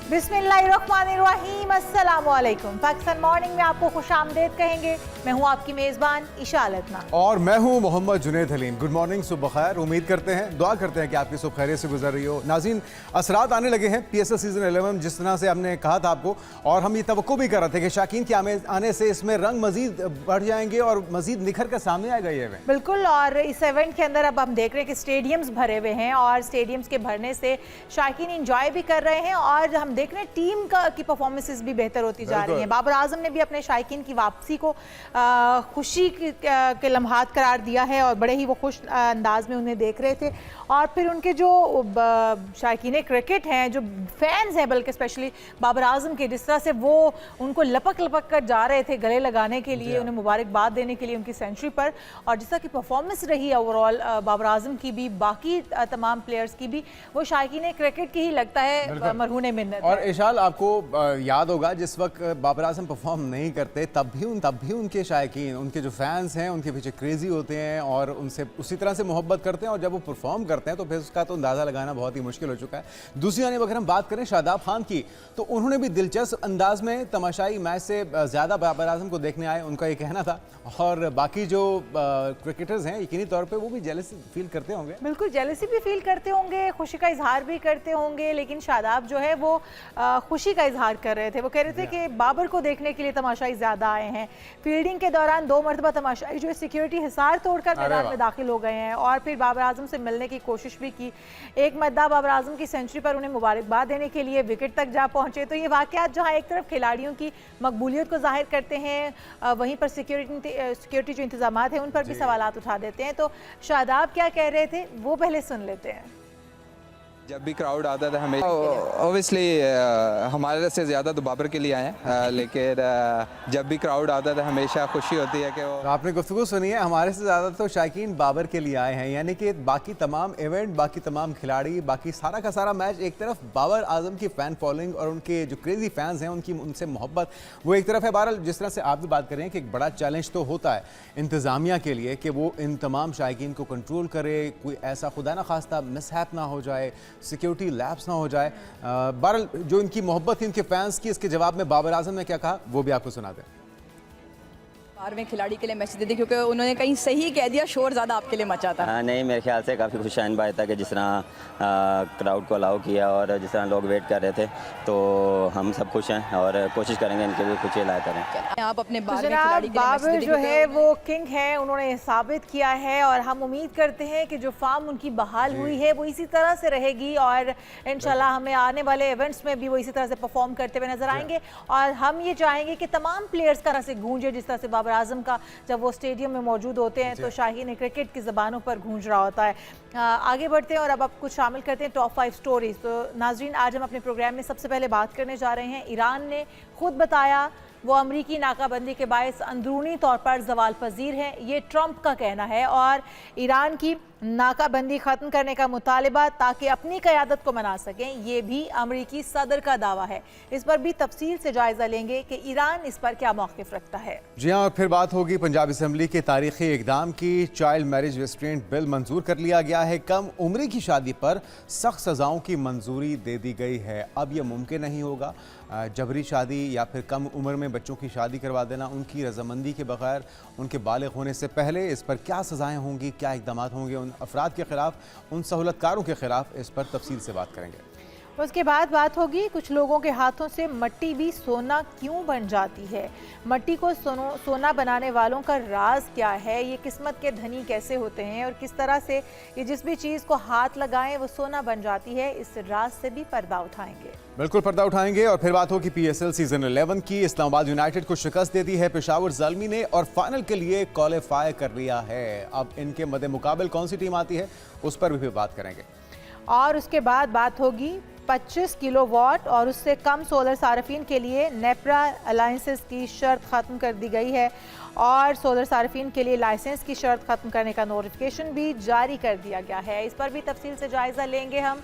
बिस्मिल्लाहिर्रहमानिर्रहीम, अस्सलामुअलैकुम। पाकिस्तान मॉर्निंग में आपको खुशामदीद कहेंगे। मैं हूं आपकी मेज़बान ईशा अलतना और मैं हूं मोहम्मद जुनैद हलीम। गुड मॉर्निंग, सुबह खैर। उम्मीद करते हैं, दुआ करते हैं कि आपकी सुबह खैरियत से गुजर रही हो। नाज़रीन, असरात आने लगे हैं PSL सीज़न 11, जिस तरह से हमने कहा था आपको, और हम ये तवक्को भी कर रहे थे कि शाकीन के आने से इसमें रंग मजीद बढ़ जाएंगे और मजीद निखर कर सामने आएगा ये इवेंट। बिल्कुल। और इस इवेंट के अंदर अब हम देख रहे हैं कि स्टेडियम्स भरे हुए हैं और स्टेडियम्स के भरने से शाकीन इंजॉय भी कर रहे हैं और हम देख रहे हैं टीम की परफॉर्मेंसेस भी बेहतर होती जा रही हैं। बाबर आजम ने भी अपने शायकीन की वापसी को खुशी के लम्हात करार दिया है और बड़े ही वो खुश अंदाज में उन्हें देख रहे थे। और फिर उनके जो शायकीन क्रिकेट हैं, जो फैंस हैं, बल्कि स्पेशली बाबर आजम के, जिस तरह से वो उनको लपक लपक कर जा रहे थे गले लगाने के लिए, उन्हें मुबारकबाद देने के लिए उनकी सेंचुरी पर, और जिस तरह की परफॉर्मेंस रही ओवरऑल बाबर आजम की भी, बाकी तमाम प्लेयर्स की भी, वो शायकीन क्रिकेट की ही लगता है मरहून मिन्नत। और इशाल, आपको याद होगा जिस वक्त बाबर आजम परफॉर्म नहीं करते तब भी उनके शायकीन, उनके जो फैंस हैं, उनके पीछे क्रेजी होते हैं और उनसे उसी तरह से मोहब्बत करते हैं, और जब वो परफॉर्म करते हैं तो फिर उसका तो अंदाज़ा लगाना बहुत ही मुश्किल हो चुका है। दूसरी जानिब अगर हम बात करें शादाब खान की, तो उन्होंने भी दिलचस्प अंदाज में तमाशाई मैच से ज़्यादा बाबर आजम को देखने आए, उनका ये कहना था। और बाकी जो क्रिकेटर्स हैं यकीनी तौर पर वो भी जेलसी फील करते होंगे। बिल्कुल, जेलसी भी फील करते होंगे, खुशी का इजहार भी करते होंगे, लेकिन शादाब जो है वो खुशी का इजहार कर रहे थे। वो कह रहे थे कि बाबर को देखने के लिए तमाशाई ज़्यादा आए हैं। फील्डिंग के दौरान 2 मरतबा तमाशाई जो सिक्योरिटी हिसार तोड़कर मैदान में दाखिल हो गए हैं और फिर बाबर आजम से मिलने की कोशिश भी की। एक मद्दा बाबर आजम की सेंचुरी पर उन्हें मुबारकबाद देने के लिए विकेट तक जा पहुंचे। तो ये वाक़यात जहाँ एक तरफ खिलाड़ियों की मकबूलियत को जाहिर करते हैं, वहीं पर सिक्योरिटी जो इंतजाम हैं उन पर भी सवालात उठा देते हैं। तो शादाब क्या कह रहे थे वो पहले सुन लेते हैं। जब भी क्राउड आता था हमें ऑब्वियसली हमारे से ज़्यादा तो बाबर के लिए आए हैं, लेकिन जब भी क्राउड आता था हमेशा खुशी होती है कि वो। तो आपने गुफ्तगू सुनी है, हमारे से ज़्यादा तो शायकीन बाबर के लिए आए हैं, यानी कि बाकी तमाम इवेंट, बाकी तमाम खिलाड़ी, बाकी सारा का सारा मैच एक तरफ, बाबर आजम की फ़ैन फॉलोइंग और उनके जो क्रेजी फैंस हैं उनकी उनसे मोहब्बत वो एक तरफ है। बहरहाल, जिस तरह से आप भी बात करें कि एक बड़ा चैलेंज तो होता है इंतज़ामिया के लिए कि वो इन तमाम शायकीन को कंट्रोल करे, कोई ऐसा खुदा न खास्ता मिसहैप ना हो जाए, सिक्योरिटी लैप्स ना हो जाए। बहरहाल, जो इनकी मोहब्बत थी इनके फैंस की, इसके जवाब में बाबर आजम ने क्या कहा वो भी आपको सुनाते हैं। 12वें खिलाड़ी के लिए मैसेज दे दी, क्योंकि उन्होंने कहीं सही कह दिया, शोर ज़्यादा आपके लिए मचा था। नहीं, मेरे ख्याल से काफ़ी खुशाइन बात था कि जिस तरह क्राउड को अलाउ किया और जिस तरह लोग वेट कर रहे थे, तो हम सब खुश हैं और कोशिश करेंगे इनके भी कुछ लाया करें। आप अपने बाबर जो है वो किंग है, उन्होंने साबित किया है और हम उम्मीद करते हैं कि जो फार्म उनकी बहाल हुई है वो इसी तरह से रहेगी और इंशाल्लाह हमें आने वाले इवेंट्स में भी वो इसी तरह से परफॉर्म करते हुए नजर आएंगे। और हम ये चाहेंगे कि तमाम प्लेयर्स तरह से गूंजे जिस तरह से बाबर आजम का जब वो स्टेडियम में मौजूद होते हैं तो शाहीन क्रिकेट की ज़बानों पर गूंज रहा होता है। आगे बढ़ते हैं और अब कुछ शामिल करते हैं टॉप 5 स्टोरीज। तो नाजरीन, आज हम अपने प्रोग्राम में सबसे पहले बात करने जा रहे हैं, ईरान ने खुद बताया वो अमरीकी नाकाबंदी के बायस अंदरूनी तौर पर ज़वाल पजीर है, ये ट्रंप का कहना है। और ईरान की नाकाबंदी ख़त्म करने का मुतालिबा ताकि अपनी क़यादत को मना सकें, ये भी अमरीकी सदर का दावा है। इस पर भी तफसील से जायज़ा लेंगे कि ईरान इस पर क्या मौक़िफ़ रखता है। जी हाँ, और फिर बात होगी पंजाब असम्बली के तारीखी इक़दाम की। चाइल्ड मैरिज रिस्ट्रेंट बिल मंजूर कर लिया गया है। कम उम्री की शादी पर सख्त सज़ाओं की मंजूरी दे दी गई है। अब यह मुमकिन नहीं होगा जबरी शादी या फिर कम उम्र में बच्चों की शादी करवा देना उनकी रजामंदी के बगैर, उनके बालिग होने से पहले। इस पर क्या सज़ाएँ होंगी, क्या इक़दाम होंगे उन अफराद के ख़िलाफ़, उन सहूलतकारों के ख़िलाफ़, इस पर तफसील से बात करेंगे। उसके बाद बात होगी कुछ लोगों के हाथों से मट्टी भी सोना क्यों बन जाती है, मट्टी को सोना बनाने वालों का राज क्या है, ये किस्मत के धनी कैसे होते हैं और किस तरह से ये जिस भी चीज़ को हाथ लगाएं वो सोना बन जाती है, इस राज से भी पर्दा उठाएंगे। बिल्कुल पर्दा उठाएंगे। और फिर बात होगी PSL सीजन 11 की। इस्लामाबाद यूनाइटेड को शिकस्त दे दी है पेशावर ज़ल्मी ने और फाइनल के लिए क्वालिफाई कर लिया है। अब इनके मद्दे मुकाबल कौन सी टीम आती है उस पर भी बात करेंगे। और उसके बाद बात होगी 25 किलोवाट और उससे कम सोलर सार्फिन के लिए नेपरा अलायंसेस की शर्त ख़त्म कर दी गई है और सोलर सार्फिन के लिए लाइसेंस की शर्त ख़त्म करने का नोटिफिकेशन भी जारी कर दिया गया है। इस पर भी तफसील से जायज़ा लेंगे हम।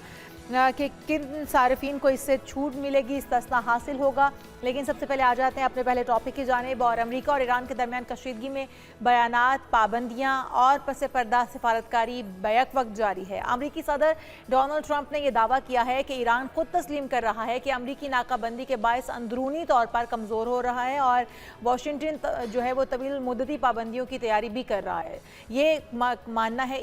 कि किन सार्फिन को इससे छूट मिलेगी, इस्तिस्ना हासिल होगा। लेकिन सबसे पहले आ जाते हैं अपने पहले टॉपिक की जानिब। और अमेरिका और ईरान के दरमियान कशीदगी में बयानात, पाबंदियां और पस पर्दा सिफारतकारी बैक वक्त जारी है। अमरीकी सदर डोनाल्ड ट्रंप ने यह दावा किया है कि ईरान खुद तस्लीम कर रहा है कि अमरीकी नाकाबंदी के बायस अंदरूनी तौर पर कमज़ोर हो रहा है और वाशिंगटन जो है वो तवील मुद्दती पाबंदियों की तैयारी भी कर रहा है। ये मानना है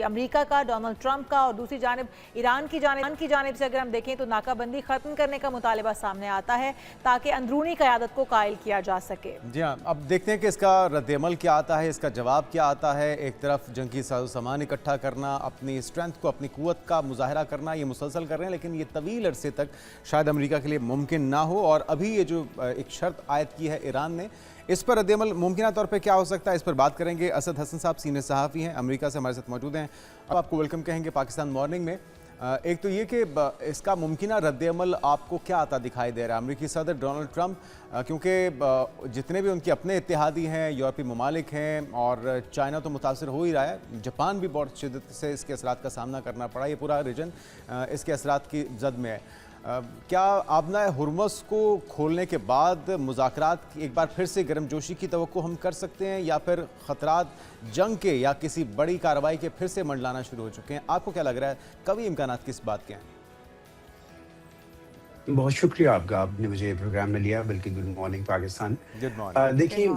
अमरीका का, डोनाल्ड ट्रंप का। और दूसरी जानब ईरान की जानिब से अगर हम देखें तो नाकाबंदी ख़त्म करने का मुतालबा सामने आता है ताकि अंदरूनी क़यादत को कायल किया जा सके। जी हाँ, अब देखते हैं कि इसका रद्दअमल क्या आता है, इसका जवाब क्या आता है। एक तरफ जंगी सामान इकट्ठा करना, अपनी स्ट्रेंथ को, अपनी क़ुव्वत का मुजाहरा करना, ये मुसलसल कर रहे हैं, लेकिन ये तवील अरसे तक शायद अमेरिका के लिए मुमकिन ना हो। और अभी ये जो एक शर्त आयद की है ईरान ने, इस पर रद्दअमल मुमकिन तौर पे क्या हो सकता है, इस पर बात करेंगे। असद हसन साहब सीनियर सहाफ़ी हैं, अमेरिका से हमारे साथ मौजूद हैं। अब आपको वेलकम कहेंगे पाकिस्तान मॉर्निंग में। एक तो ये कि इसका मुमकिन रद्दअमल आपको क्या आता दिखाई दे रहा है। अमेरिकी सदर डोनाल्ड ट्रंप, क्योंकि जितने भी उनके अपने इत्तेहादी हैं, यूरोपीय ममालिक हैं और चाइना तो मुतासर हो ही रहा है, जापान भी बहुत शिद्दत से इसके असरात का सामना करना पड़ा। ये पूरा रीजन इसके असरात की जद में है। क्या आबना हुर्मुज़ को खोलने के बाद मुज़ाकरात एक बार फिर से गर्मजोशी की तवक्को हम कर सकते हैं, या फिर ख़तरात जंग के या किसी बड़ी कार्रवाई के फिर से मंडलाना शुरू हो चुके हैं? आपको क्या लग रहा है, कभी इम्कानात किस बात के हैं? बहुत शुक्रिया आपका, आपने मुझे प्रोग्राम में लिया। बल्कि good morning Pakistan. Good morning. देखिए,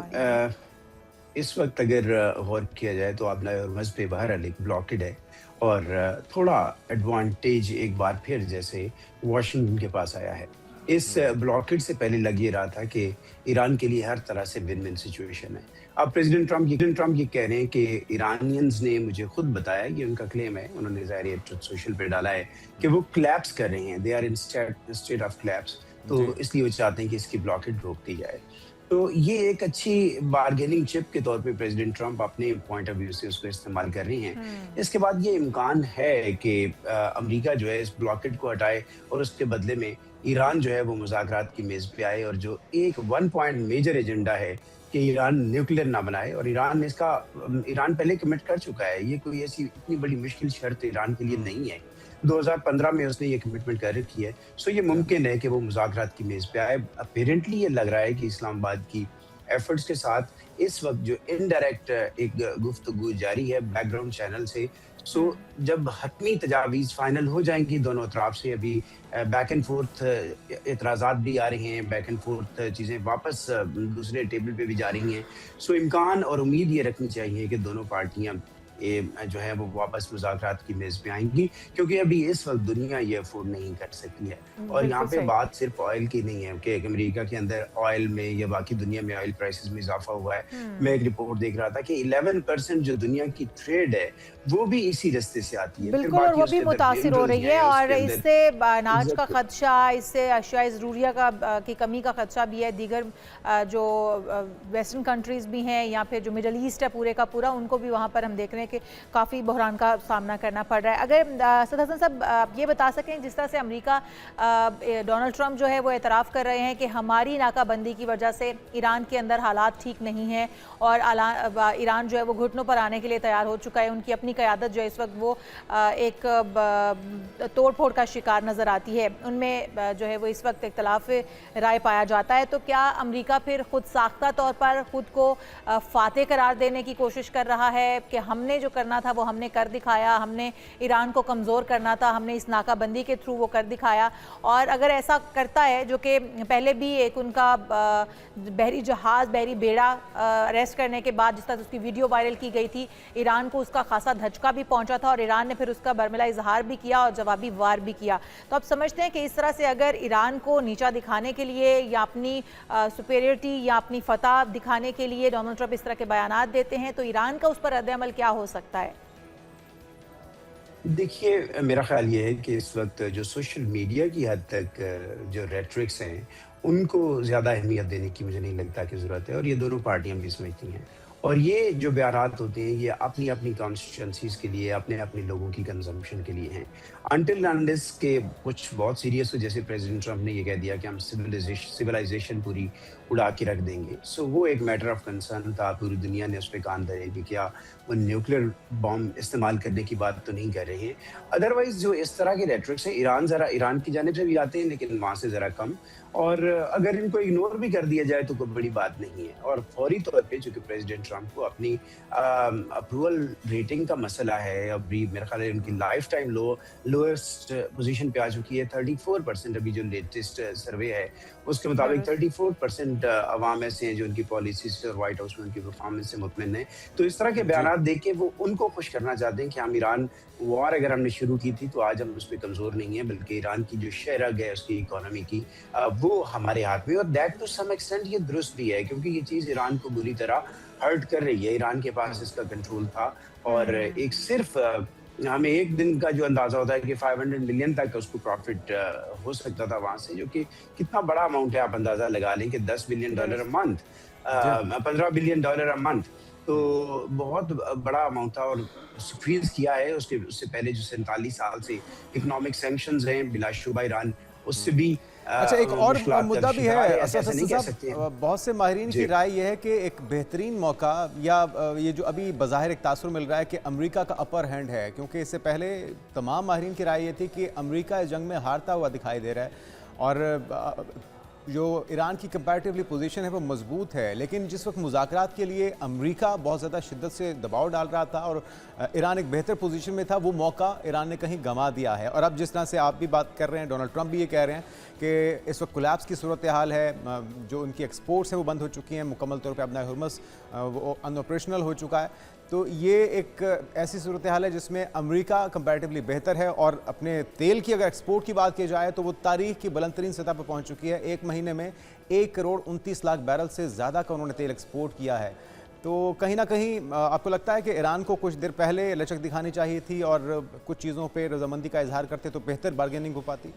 इस वक्त अगर गौर किया जाए तो आबना हुर्मुज़ पे बहरहाल एक ब्लॉकेड है और थोड़ा एडवांटेज एक बार फिर जैसे वाशिंगटन के पास आया है। इस ब्लॉकेड से पहले लग ये रहा था कि ईरान के लिए हर तरह से विन विन सिचुएशन है। अब प्रेसिडेंट ट्रंप ये कह रहे हैं कि ईरानियंस ने मुझे खुद बताया, ये उनका क्लेम है, उन्होंने ज़ाहिर ट्रुथ सोशल पे डाला है कि वो क्लैप्स कर रहे हैं, they are in state of claps. तो इसलिए वो चाहते हैं कि इसकी ब्लॉकेड रोक दी जाए। तो ये एक अच्छी बार्गेनिंग चिप के तौर पे प्रेसिडेंट ट्रंप अपने पॉइंट ऑफ व्यू से उसको इस्तेमाल कर रही हैं। इसके बाद ये इम्कान है कि अमेरिका जो है इस ब्लॉकेड को हटाए और उसके बदले में ईरान जो है वो मुज़ाकरात की मेज़ पे आए। और जो एक 1 पॉइंट मेजर एजेंडा है कि ईरान न्यूक्लियर ना बनाए, और ईरान पहले कमिट कर चुका है। ये कोई ऐसी इतनी बड़ी मुश्किल शर्त ईरान के लिए नहीं है। 2015 में उसने ये कमिटमेंट कर रखी है। सो ये मुमकिन है कि वो मुज़ाकरात की मेज़ पे आए। अपेरेंटली ये लग रहा है कि इस्लामाबाद की एफर्ट्स के साथ इस वक्त जो इनडायरेक्ट एक गुफ्तगू जारी है बैकग्राउंड चैनल से। सो जब हतमी तजावीज़ फाइनल हो जाएंगी दोनों तरफ से, अभी बैक एंड फोर्थ एतराज़ात भी आ रहे हैं, बैक एंड फोर्थ चीज़ें वापस दूसरे टेबल पे भी जा रही हैं। सो इम्कान और उम्मीद ये रखनी चाहिए कि दोनों पार्टियां जो है वो वापस मुज़ाकरात की मेज़ पे आएंगी, क्योंकि अभी इस वक्त दुनिया ये अफोर्ड नहीं कर सकती है। और यहाँ पे बात सिर्फ ऑयल की नहीं है कि अमेरिका के अंदर ऑयल में या बाकी दुनिया में ऑयल प्राइसेस में इजाफा हुआ है। मैं एक रिपोर्ट देख रहा था कि 11% जो दुनिया की ट्रेड है वो भी इसी रास्ते से आती है। बिल्कुल, और वो भी मुतासिर हो रही है। और इससे अनाज का खदशा, इससे अशिया ज़रूरिया की कमी का खदशा भी है। दीगर जो वेस्टर्न कंट्रीज़ भी हैं या फिर जो मिडल ईस्ट है पूरे का पूरा, उनको भी वहाँ पर हम देख रहे हैं कि काफ़ी बहरान का सामना करना पड़ रहा है। अगर असद हसन साहब आप ये बता सकें, जिस तरह से अमेरिका डोनाल्ड ट्रंप जो है वो एतराफ़ कर रहे हैं कि हमारी नाकाबंदी की वजह से ईरान के अंदर हालात ठीक नहीं हैं और ईरान जो है वो घुटनों पर आने के लिए तैयार हो चुका है। उनकी अपनी क़यादत जो है इस वक्त वो एक तोड़ फोड़ का शिकार नज़र आती है। उनमें जो है वो इस वक्त इख्तलाफ राय पाया जाता है। तो क्या अमेरिका फिर खुद साख्ता तौर पर ख़ुद को फातेह करार देने की कोशिश कर रहा है कि हमने जो करना था वो हमने कर दिखाया, हमने ईरान को कमज़ोर करना था, हमने इस नाकाबंदी के थ्रू वो कर दिखाया? और अगर ऐसा करता है, जो कि पहले भी एक उनका बहरी जहाज़, बहरी बेड़ा अरेस्ट करने के बाद जिस तरह उसकी वीडियो वायरल की गई थी, ईरान को उसका खासा धचका भी पहुंचा था और ईरान ने फिर उसका बर्मिला इजहार भी किया और जवाबी वार भी किया। तो आप समझते हैं कि इस तरह से अगर ईरान को नीचा दिखाने के लिए या अपनी सुपेरियरिटी या अपनी फतह दिखाने के लिए डोनाल्ड ट्रंप इस तरह के बयानात देते हैं, तो ईरान का उस पर रद्द-ए-अमल क्या हो सकता है? देखिए, मेरा ख्याल ये है कि इस वक्त जो सोशल मीडिया की हद तक जो रेटरिक्स हैं उनको ज़्यादा अहमियत देने की मुझे नहीं लगता कि ज़रूरत है, और ये दोनों पार्टियां भी समझती हैं। और ये जो बयानात होते हैं ये अपनी अपनी कॉन्स्टिट्यूंसीज के लिए, अपने अपने लोगों की कंजम्पशन के लिए हैं। अनटिल अनलेस के कुछ बहुत सीरियस हो, जैसे प्रेसिडेंट ट्रंप ने ये कह दिया कि हम सिविलाइजेशन पूरी उड़ा के रख देंगे, सो वो एक मैटर ऑफ कंसर्न था। पूरी दुनिया ने उस पर कान धरे कि क्या वो न्यूक्लियर बॉम्ब इस्तेमाल करने की बात तो नहीं कर रहे हैं। अदरवाइज जो इस तरह के रेटरिक्स हैं, ईरान की जानिब से भी आते हैं लेकिन वहाँ से ज़रा कम, और अगर इनको इग्नोर भी कर दिया जाए तो कोई बड़ी बात नहीं है। और फौरी तौर पे चूंकि प्रेसिडेंट ट्रंप को अपनी अप्रूवल रेटिंग का मसला है, अभी मेरे ख्याल है उनकी लाइफ टाइम लोएस्ट पोजीशन पे आ चुकी है 34%। अभी जो लेटेस्ट सर्वे है उसके मुताबिक 34% अवाम ऐसे हैं जो उनकी पॉलिसीज और व्हाइट हाउस में उनकी परफॉर्मेंस से मुतमिन है। तो इस तरह के बयान देख के वो उनको खुश करना चाहते हैं कि हम ईरान वॉर अगर हमने शुरू की थी तो आज हम उस पर कमज़ोर नहीं है, बल्कि ईरान की जो शरह है उसकी इकोनॉमी की वो हमारे हाथ में। और दैट टू सम एक्सटेंट ये दुरुस्त भी है, क्योंकि ये चीज़ ईरान को बुरी तरह हर्ट कर रही है। ईरान के पास इसका कंट्रोल था और एक सिर्फ हमें एक दिन का जो अंदाजा होता है कि 500 मिलियन तक उसको प्रॉफिट हो सकता था वहां से, जो कि कितना बड़ा अमाउंट है। आप अंदाजा लगा लें कि $10 billion a month, $15 billion a month, तो बहुत बड़ा अमाउंट था। और फ्रीज किया है उससे पहले जो 47 साल से इकोनॉमिक सैंक्शंस हैं, बिलाशुबा ईरान उससे भी अच्छा, एक और मुद्दा भी है ऐसा नहीं कह सकते। बहुत से माहिरीन की राय यह है कि एक बेहतरीन मौका या ये जो अभी बज़ाहिर एक तासुर मिल रहा है कि अमेरिका का अपर हैंड है, क्योंकि इससे पहले तमाम माहिरीन की राय ये थी कि अमेरिका इस जंग में हारता हुआ दिखाई दे रहा है और जो ईरान की कंपैरेटिवली पोजीशन है वो मजबूत है। लेकिन जिस वक्त मुज़ाकरात के लिए अमेरिका बहुत ज़्यादा शिद्दत से दबाव डाल रहा था और ईरान एक बेहतर पोजीशन में था, वो मौका ईरान ने कहीं गंवा दिया है। और अब जिस तरह से आप भी बात कर रहे हैं, डोनाल्ड ट्रंप भी ये कह रहे हैं कि इस वक्त कोलैप्स की सूरत हाल है, जो उनकी एक्सपोर्ट्स हैं वो बंद हो चुकी हैं, मुकम्मल तौर पर अपना हुर्मस वो अनऑपरेशनल हो चुका है। तो ये एक ऐसी सूरत हाल है जिसमें अमेरिका कंपैरेटिवली बेहतर है। और अपने तेल की अगर एक्सपोर्ट की बात की जाए तो वो तारीख की बुलंद तरीन सतह पर पहुंच चुकी है। एक महीने में 1,29,00,000 बैरल से ज़्यादा का उन्होंने तेल एक्सपोर्ट किया है। तो कहीं ना कहीं आपको लगता है कि ईरान को कुछ देर पहले लचक दिखानी चाहिए थी और कुछ चीज़ों पर रजामंदी का इजहार करते तो बेहतर बार्गेनिंग हो पाती?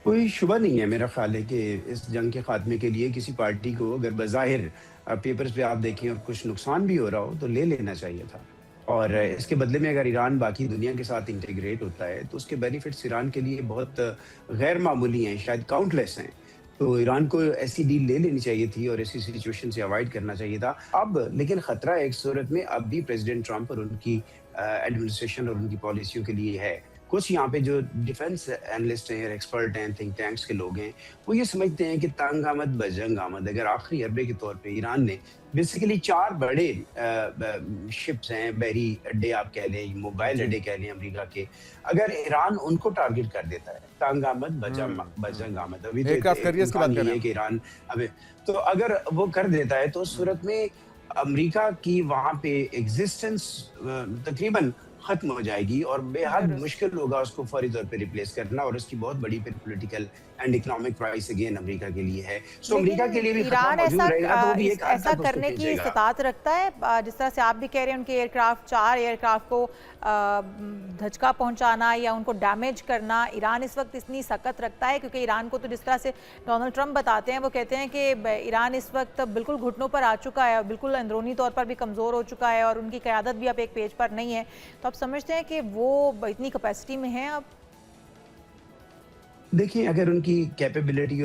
कोई शुबा नहीं है मेरा ख्याल है कि इस जंग के खात्मे के लिए किसी पार्टी को अगर बज़ाहिर पेपर्स पे आप देखें और कुछ नुकसान भी हो रहा हो तो ले लेना चाहिए था। और इसके बदले में अगर ईरान बाकी दुनिया के साथ इंटीग्रेट होता है तो उसके बेनिफिट्स ईरान के लिए बहुत गैर मामूली हैं, शायद काउंटलेस हैं। तो ईरान को ऐसी डील ले लेनी चाहिए थी और ऐसी सिचुएशन से अवॉइड करना चाहिए था। अब लेकिन खतरा एक सूरत में अब भी प्रेसिडेंट ट्रंप और उनकी एडमिनिस्ट्रेशन और उनकी पॉलिसियों के लिए है। कुछ यहाँ पे जो डिफेंस एनालिस्ट हैं, एक्सपर्ट हैं, थिंक टैंक्स के लोग हैं, वो ये समझते हैं कि तंग आमद बजंग आमद। अगर आखिरी हरबे के तौर पे ईरान ने बेसिकली 4 बड़े शिप्स हैं, बहरी अड्डे आप कह लें, मोबाइल अड्डे कह लें अमेरिका के, अगर ईरान उनको टारगेट कर देता है, तंग आमद बजंग आमद, अभी तो कि ईरान अभी तो अगर वो कर देता है तो उस सूरत में अमेरिका की वहाँ पे एग्जिस्टेंस तकरीबन खत्म हो जाएगी और बेहद मुश्किल होगा उसको फौरी तौर पे रिप्लेस करना। और उसकी बहुत बड़ी फिर political and economic price again America के लिए है। सो अमेरिका के लिए भी ईरान ऐसा करने की इस्तात रखता है, जिस तरह से आप भी कह रहे हैं उनके एयरक्राफ्ट 4 एयरक्राफ्ट को धचका पहुंचाना या उनको डैमेज करना, ईरान इस वक्त इतनी सख्त रखता है? क्योंकि ईरान को तो जिस तरह से डोनाल्ड ट्रंप बताते हैं, वो कहते हैं कि ईरान इस वक्त बिल्कुल घुटनों पर आ चुका है, बिल्कुल अंदरूनी तौर पर भी कमज़ोर हो चुका है और उनकी क़यादत भी अब एक पेज पर नहीं है। तो आप समझते हैं कि वो इतनी कैपेसिटी में है? अब देखिए, अगर उनकी कैपेबिलिटी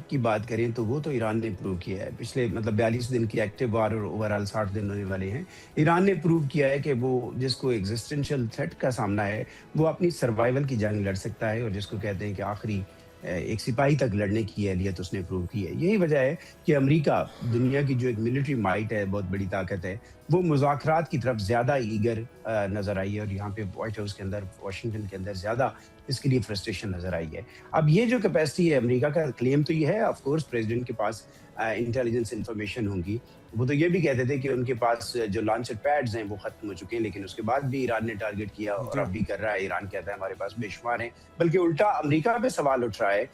की बात करें तो वो तो ईरान ने प्रूव किया है। पिछले 42 दिन की एक्टिव वार और ओवरऑल 60 दिन होने वाले हैं। ईरान ने प्रूव किया है कि वो जिसको एग्जिस्टेंशियल थ्रेट का सामना है वो अपनी सर्वाइवल की जंग लड़ सकता है, और जिसको कहते हैं कि आखिरी एक सिपाही तक लड़ने की एहलियत उसने प्रूव की है। यही वजह है कि अमेरिका दुनिया की जो एक मिलिट्री माइट है, बहुत बड़ी ताकत है, वो मुज़ाकरात की तरफ ज़्यादा ईगर नज़र आई है। और यहाँ पे व्हाइट हाउस के अंदर, वाशिंगटन के अंदर ज़्यादा इसके लिए फ्रस्ट्रेशन नज़र आई है। अब ये जो कैपेसिटी है अमेरिका का, क्लेम तो ये है, ऑफ कोर्स प्रेसिडेंट के पास इंटेलिजेंस इंफॉर्मेशन होंगी। वो तो ये भी कहते थे कि उनके पास जो लॉन्चर पैड्स हैं वो खत्म हो चुके हैं, लेकिन उसके बाद भी ईरान ने टारगेट किया और अब भी कर रहा है। ईरान कहता है हमारे पास बेशुमार हैं, बल्कि उल्टा अमेरिका पे सवाल उठ रहा है।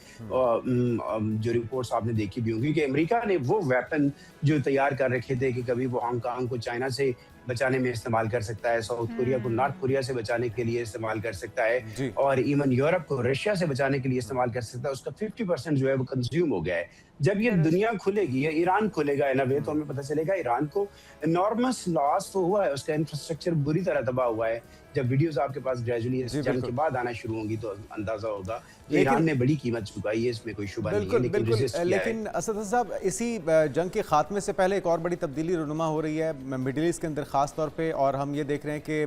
जो रिपोर्ट्स आपने देखी भी होंगी कि अमेरिका ने वो वेपन जो तैयार कर रखे थे कि कभी वो हांगकांग को चाइना से बचाने में इस्तेमाल कर सकता है, साउथ कोरिया को नॉर्थ कोरिया से बचाने के लिए इस्तेमाल कर सकता है, जी। और इवन यूरोप को रशिया से बचाने के लिए इस्तेमाल कर सकता है। उसका 50% जो है वो कंज्यूम हो गया है। जब ये दुनिया खुलेगी या ईरान खुलेगा इन अ वे, तो हमें पता चलेगा ईरान को इनॉर्मस लॉस तो हुआ है, उसका इंफ्रास्ट्रक्चर बुरी तरह तबाह हुआ है। जब वीडियोस आपके पास ग्रेजुअली इस जी, जंग बिल्कुल। के बाद आना शुरू होंगी तो अंदाजा होगा कि लेकिन- ईरान ने बड़ी कीमत चुकाई है, इसमें कोई शुबा नहीं है, बिल्कुल लेकिन बिल्कुल, resist किया है। लेकिन असद साहब इसी जंग के खात्मे से पहले एक और बड़ी तब्दीली रुनुमा हो रही है मिडिल ईस्ट के अंदर ख़ास तौर पे, और हम ये देख रहे हैं कि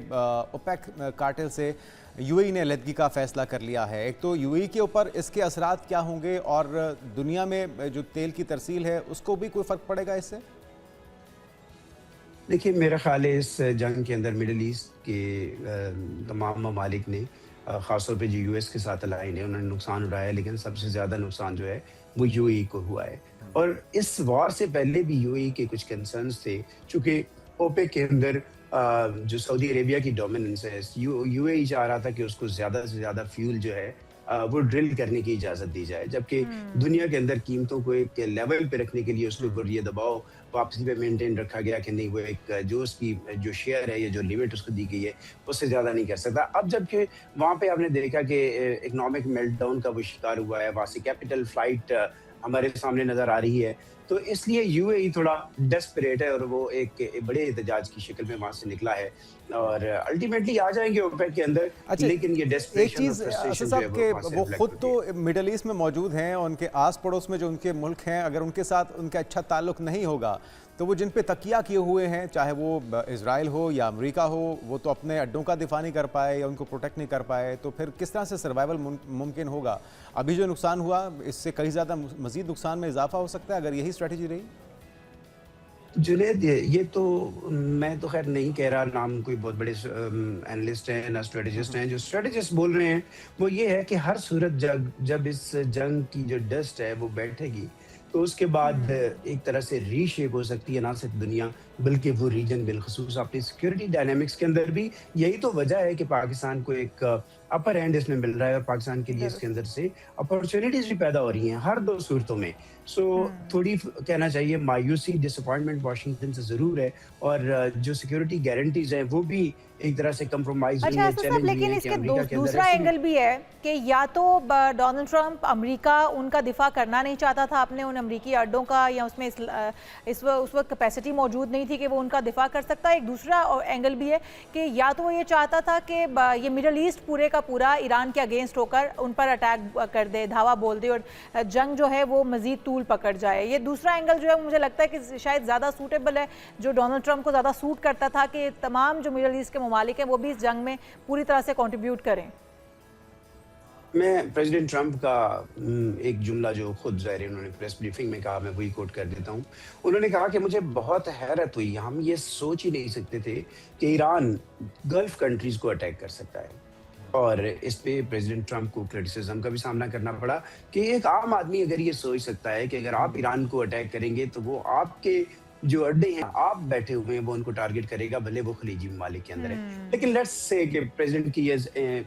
ओपेक कार्टेल से यूएई ने अलहदगी का फैसला कर लिया है। एक तो यूएई के ऊपर इसके असरात क्या होंगे, और दुनिया में जो तेल की तरसील है उसको भी कोई फ़र्क पड़ेगा इससे? देखिए, मेरा ख्याल है इस जंग के अंदर मिडिल ईस्ट के तमाम ममालिक ने ख़ासतौर पे जो यूएस के साथ अलाइन है उन्होंने नुकसान उठाया, लेकिन सबसे ज़्यादा नुकसान जो है वो यूएई को हुआ है। और इस वार से पहले भी यूएई के कुछ कंसर्न्स थे, चूँकि ओपेक के अंदर जो सऊदी अरेबिया की डोमिनेंस है, यूएई चाह रहा था कि उसको ज़्यादा से ज़्यादा फ्यूल जो है वो ड्रिल करने की इजाज़त दी जाए, जबकि दुनिया के अंदर कीमतों को एक लेवल पे रखने के लिए उसके ऊपर ये दबाव वापसी पे मेंटेन रखा गया कि नहीं, वो एक जो उसकी जो शेयर है या जो लिमिट उसको दी गई है उससे ज़्यादा नहीं कर सकता। अब जबकि वहाँ पे आपने देखा कि इकोनॉमिक मेल्टडाउन का वो शिकार हुआ है, वहाँ से कैपिटल फ्लाइट हमारे सामने नज़र आ रही है, तो इसलिए यूएई थोड़ा डेस्परेट है और वो एक बड़े एहतजाज की शक्ल में वहाँ से निकला है, और अल्टीमेटली आ जाएंगे ओपेक के अंदर। अच्छा, लेकिन ये एक डेस्परेशन और चीज़ फ्रस्ट्रेशन असद जो है साहब वो के वहाँ से वो reflect खुद होती है। तो मिडल ईस्ट में मौजूद हैं, उनके आस पड़ोस में जो उनके मुल्क हैं, अगर उनके साथ उनका अच्छा ताल्लुक नहीं होगा तो वो जिन पे तकिया किए हुए हैं, चाहे वो इजराइल हो या अमेरिका हो, वो तो अपने अड्डों का दिफा नहीं कर पाए या उनको प्रोटेक्ट नहीं कर पाए, तो फिर किस तरह से सर्वाइवल मुमकिन होगा? अभी जो नुकसान हुआ इससे कहीं ज़्यादा मज़ीद नुकसान में इजाफा हो सकता है अगर यही स्ट्रेटजी रही? जुनैद, ये तो मैं तो खैर नहीं कह रहा, नाम कोई बहुत बड़े एनालिस्ट हैं ना स्ट्रेटेजिस्ट हैं। जो स्ट्रेटेजिस्ट बोल रहे हैं वो ये है कि हर सूरत जब इस जंग की जो डस्ट है वो बैठेगी तो उसके बाद एक तरह से रीशेप हो सकती है ना सिर्फ दुनिया बल्कि वो रीजन बिलखसूस अपनी सिक्योरिटी डायनामिक्स के अंदर भी। यही तो वजह है कि पाकिस्तान को एक अपर हैंड इसमें मिल रहा है और पाकिस्तान के लिए इसके अंदर से अपॉर्चुनिटीज भी पैदा हो रही हैं हर दो सूरतों में। सो थोड़ी कहना चाहिए मायूसी, डिसअपॉइंटमेंट वाशिंगटन से ज़रूर है, और जो सिक्योरिटी गारंटीज हैं वो भी एक तरह से कंप्रोमाइज हुई अच्छा है, असद साहब, चैलेंज हुई लेकिन है कि इसके अमेरिका के अंदर दूसरा ऐसी एंगल भी है कि या तो डोनाल्ड ट्रंप अमेरिका उनका दिफा करना नहीं चाहता था अपने उन अमेरिकी अड्डों का, या उसमें उस वक्त कैपेसिटी मौजूद नहीं थी कि वो उनका दिफा कर सकता है। एक दूसरा एंगल भी है कि या तो वो ये चाहता था कि ये मिडल ईस्ट पूरे का पूरा ईरान के अगेंस्ट होकर उन पर अटैक कर दे, धावा बोल दे, और जंग जो है वो मजीद तूल पकड़ जाए। ये दूसरा एंगल जो है मुझे लगता है कि शायद ज़्यादा सूटेबल है, जो डोनाल्ड ट्रंप को ज़्यादा सूट करता था कि तमाम जो मिडल ईस्ट के ममालिक हैं वो भी इस जंग में पूरी तरह से कंट्रीब्यूट करें। मैं प्रेसिडेंट ट्रंप का एक जुमला जो खुद ज़ाहिर उन्होंने प्रेस ब्रीफिंग में कहा, मैं वही कोट कर देता हूँ। उन्होंने कहा कि मुझे बहुत हैरत हुई, हम ये सोच ही नहीं सकते थे कि ईरान गल्फ कंट्रीज को अटैक कर सकता है। और इस पे प्रेसिडेंट ट्रंप को क्रिटिसिज्म का भी सामना करना पड़ा कि एक आम आदमी अगर ये सोच सकता है कि अगर आप ईरान को अटैक करेंगे तो वो आपके जो अड्डे हैं आप बैठे हुए हैं वो उनको टारगेट करेगा, भले वो खलीजी ममालिक के अंदर है। लेकिन लेट्स से कि प्रेसिडेंट की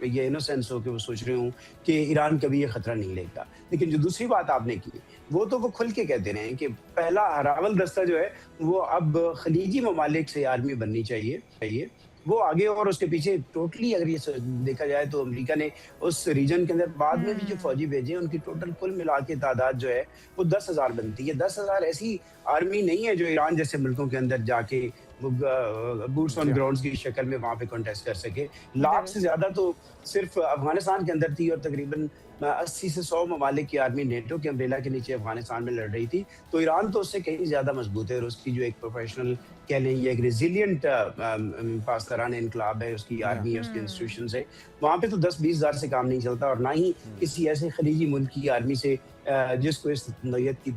ये इनोसेंस हो कि वो सोच रहे हूँ कि ईरान कभी ये खतरा नहीं लेगा। लेकिन जो दूसरी बात आपने की वो तो वो खुल के कहते रहे हैं कि पहला हरावल रास्ता जो है वो अब खलीजी ममालिक से आर्मी बननी चाहिए वो आगे, और उसके पीछे टोटली अगर ये देखा जाए तो अमेरिका ने उस रीजन के अंदर बाद में भी जो फौजी भेजे उनकी टोटल कुल मिला के तादाद जो है वो 10,000 बनती है। 10,000 ऐसी आर्मी नहीं है जो ईरान जैसे मुल्कों के अंदर जाके बूट्स ऑन ग्राउंड की शक्ल में वहां पे कॉन्टेस्ट कर सके। लाख से ज्यादा तो सिर्फ अफगानिस्तान के अंदर थी, और तकरीबन 80 से 100 ममालिक की आर्मी नेटो के अम्ब्रेला के नीचे अफगानिस्तान में लड़ रही थी। तो ईरान तो उससे कहीं ज्यादा मजबूत है, और उसकी जो एक प्रोफेशनल कह लें एक रेजिलियंट पासदारान इनकलाब है, उसकी आर्मी है, उसके इंस्टीट्यूशन है, वहाँ पे तो 10-20 हज़ार से काम नहीं चलता, और ना ही किसी ऐसे खलीजी मुल्क की आर्मी से जिसको इस नौयत की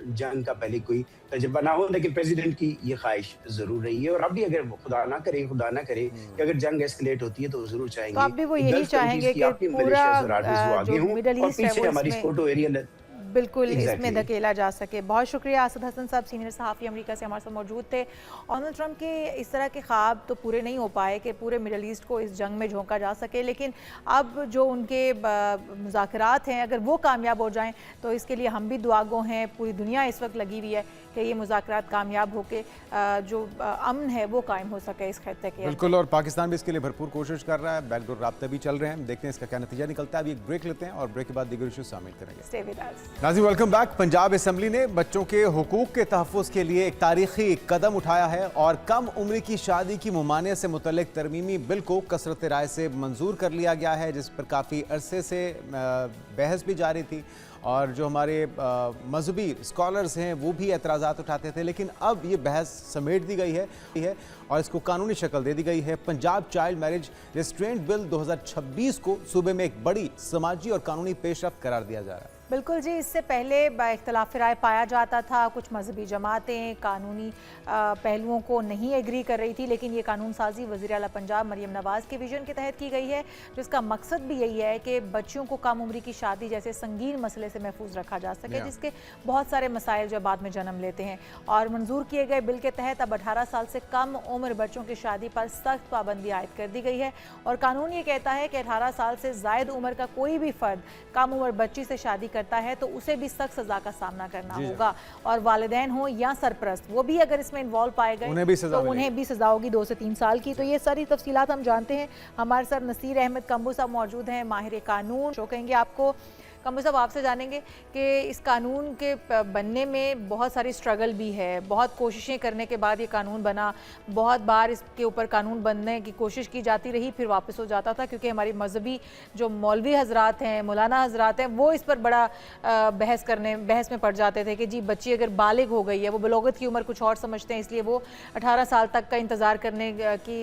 जंग का पहले कोई तजुर्बा ना हो। लेकिन प्रेसिडेंट की ये ख्वाहिश जरूर रही है, और अब भी अगर खुदा ना करे कि अगर जंग एस्केलेट होती है तो जरूर चाहेंगे, तो आप भी वो यही चाहेंगे कि पूरा जो मिडल ईस्ट है वो हमारी फोटो एरियल बिल्कुल इसमें Exactly. धकेला जा सके। बहुत शुक्रिया असद हसन साहब, सीनियर सहाफ़ी अमेरिका से हमारे साथ मौजूद थे। डोनाल्ड ट्रंप के इस तरह के ख्वाब तो पूरे नहीं हो पाए कि पूरे मिडल ईस्ट को इस जंग में झोंका जा सके, लेकिन अब जो उनके मुज़ाकरात हैं अगर वो कामयाब हो जाएं तो इसके लिए हम भी दुआगो हैं। पूरी दुनिया इस वक्त लगी हुई है कि ये मुज़ाकरात कामयाब होके जो अमन है वो कायम हो सके इस खत्ते के। बिल्कुल, और पाकिस्तान भी इसके लिए भरपूर कोशिश कर रहा है, बैकडोर राब्ते भी चल रहे हैं। देखते हैं इसका क्या नतीजा निकलता है। अभी एक ब्रेक लेते हैं और ब्रेक के बाद दीगर इशूज शामिल करेंगे। Stay with us. नाज़रीन, वेलकम बैक। पंजाब असम्बली ने बच्चों के हुकूक के तहफ़्फ़ुज़ के लिए एक तारीखी कदम उठाया है और कम उम्र की शादी की ममानियत से मुतल्लिक तरमीमी बिल को कसरत राय से मंजूर कर लिया गया है, जिस पर काफ़ी अरसे से बहस भी जारी थी और जो हमारे मजहबी स्कॉलर्स हैं वो भी एतराज़ात उठाते थे, लेकिन अब ये बहस समेट दी गई है और इसको कानूनी शक्ल दे दी गई है। Punjab child marriage restraint bill 2026 को सूबे में एक बड़ी समाजी और कानूनी पेशरफ्त करार दिया जा रहा है। बिल्कुल जी, इससे पहले इख्तलाफ राय पाया जाता था। कुछ मजहबी जमातें कानूनी पहलुओं को नहीं एग्री कर रही थी, लेकिन ये कानून साजी वज़ीर आला पंजाब मरियम नवाज़ के विजन के तहत की गई है, जिसका मकसद भी यही है कि बच्चियों को कम उम्री की शादी जैसे संगीन मसले से महफूज रखा जा सके, जिसके बहुत सारे मसाइल जो बाद में जन्म लेते हैं। और मंजूर किए गए बिल के तहत अब 18 साल से कम उम्र बच्चों की शादी पर सख्त पाबंदी आयद कर दी गई है और कानून ये कहता है कि 18 साल से ज़ायद उम्र का कोई भी फ़र्द कम उम्र बच्ची से शादी करता है तो उसे भी सख्त सजा का सामना करना होगा और वालिदैन हो या सरपरस्त वो भी अगर इसमें इन्वॉल्व पाए गए उन्हें भी सजा होगी 2 से 3 साल की। तो ये सारी तफसीलात हम जानते हैं। हमारे साथ नसीर अहमद कम्बू साहब मौजूद हैं, माहिर कानून। जो कहेंगे आपको कम्बू साहब, आपसे जानेंगे कि इस कानून के बनने में बहुत सारी स्ट्रगल भी है, बहुत कोशिशें करने के बाद ये कानून बना, बहुत बार इसके ऊपर कानून बनने की कोशिश की जाती रही, फिर वापस हो जाता था क्योंकि हमारी मजहबी जो मौलवी हजरात हैं, मौलाना हजरात हैं, वो इस पर बड़ा बहस में पड़ जाते थे कि जी बच्ची अगर बालिग हो गई है, वो बलोगत की उम्र कुछ और समझते हैं, इसलिए वो 18 साल तक का इंतज़ार करने की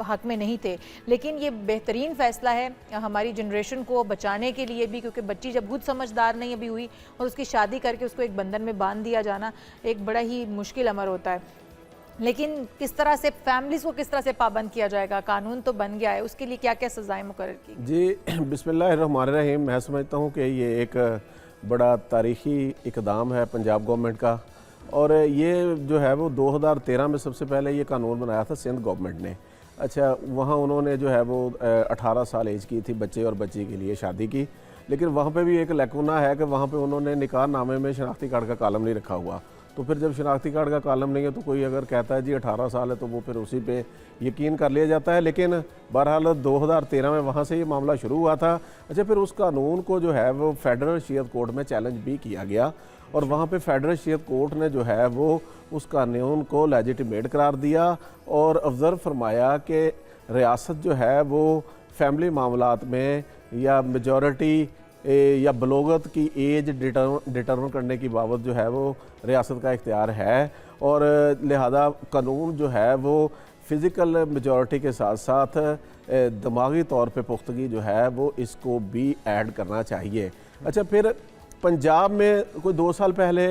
हक में नहीं थे। लेकिन ये बेहतरीन फ़ैसला है हमारी जनरेशन को बचाने के लिए भी, क्योंकि बच्ची जब खुद समझदार नहीं अभी हुई और उसकी शादी करके उसको एक बंधन में बांध दिया जाना एक बड़ा ही मुश्किल अमर होता है। लेकिन किस तरह से फैमिलीज़ को किस तरह से पाबंद किया जाएगा? कानून तो बन गया है, उसके लिए क्या क्या सज़ाएं मुकर्रर की? जी बिस्मिल्लाहिर्रहमानिर्रहीम। मैं समझता हूँ कि ये एक बड़ा तारीख़ी इक़दाम है पंजाब गवर्नमेंट का और ये जो है वो 2013 में सबसे पहले ये कानून बनाया था सिंध गवर्नमेंट ने। अच्छा, वहाँ उन्होंने जो है वो 18 साल एज की थी बच्चे और बच्ची के लिए शादी की, लेकिन वहाँ पे भी एक लैकुना है कि वहाँ पे उन्होंने निकाह नामे में शनाख्ती कार्ड का कॉलम नहीं रखा हुआ। तो फिर जब शनाख्ती कार्ड का कॉलम नहीं है तो कोई अगर कहता है जी 18 साल है तो वो फिर उसी पे यकीन कर लिया जाता है। लेकिन बहरहाल 2013 में वहाँ से ये मामला शुरू हुआ था। अच्छा, फिर उस कानून को जो है वो फेडरल शरीयत कोर्ट में चैलेंज भी किया गया और वहाँ पे फेडरल शरीयत कोर्ट ने जो है वो उस कानून को लेजिटिमेट करार दिया और ऑब्ज़र्व फरमाया कि रियासत जो है वो फैमिली मामलात में या मेजॉरिटी या बलोगत की एज डिटर्मिन करने की बाबत जो है वो रियासत का इख्तियार है और लिहाजा कानून जो है वो फ़िज़िकल मेजॉरिटी के साथ साथ दिमागी तौर पे पुख्तगी जो है वो इसको भी ऐड करना चाहिए। अच्छा, फिर पंजाब में कोई 2 साल पहले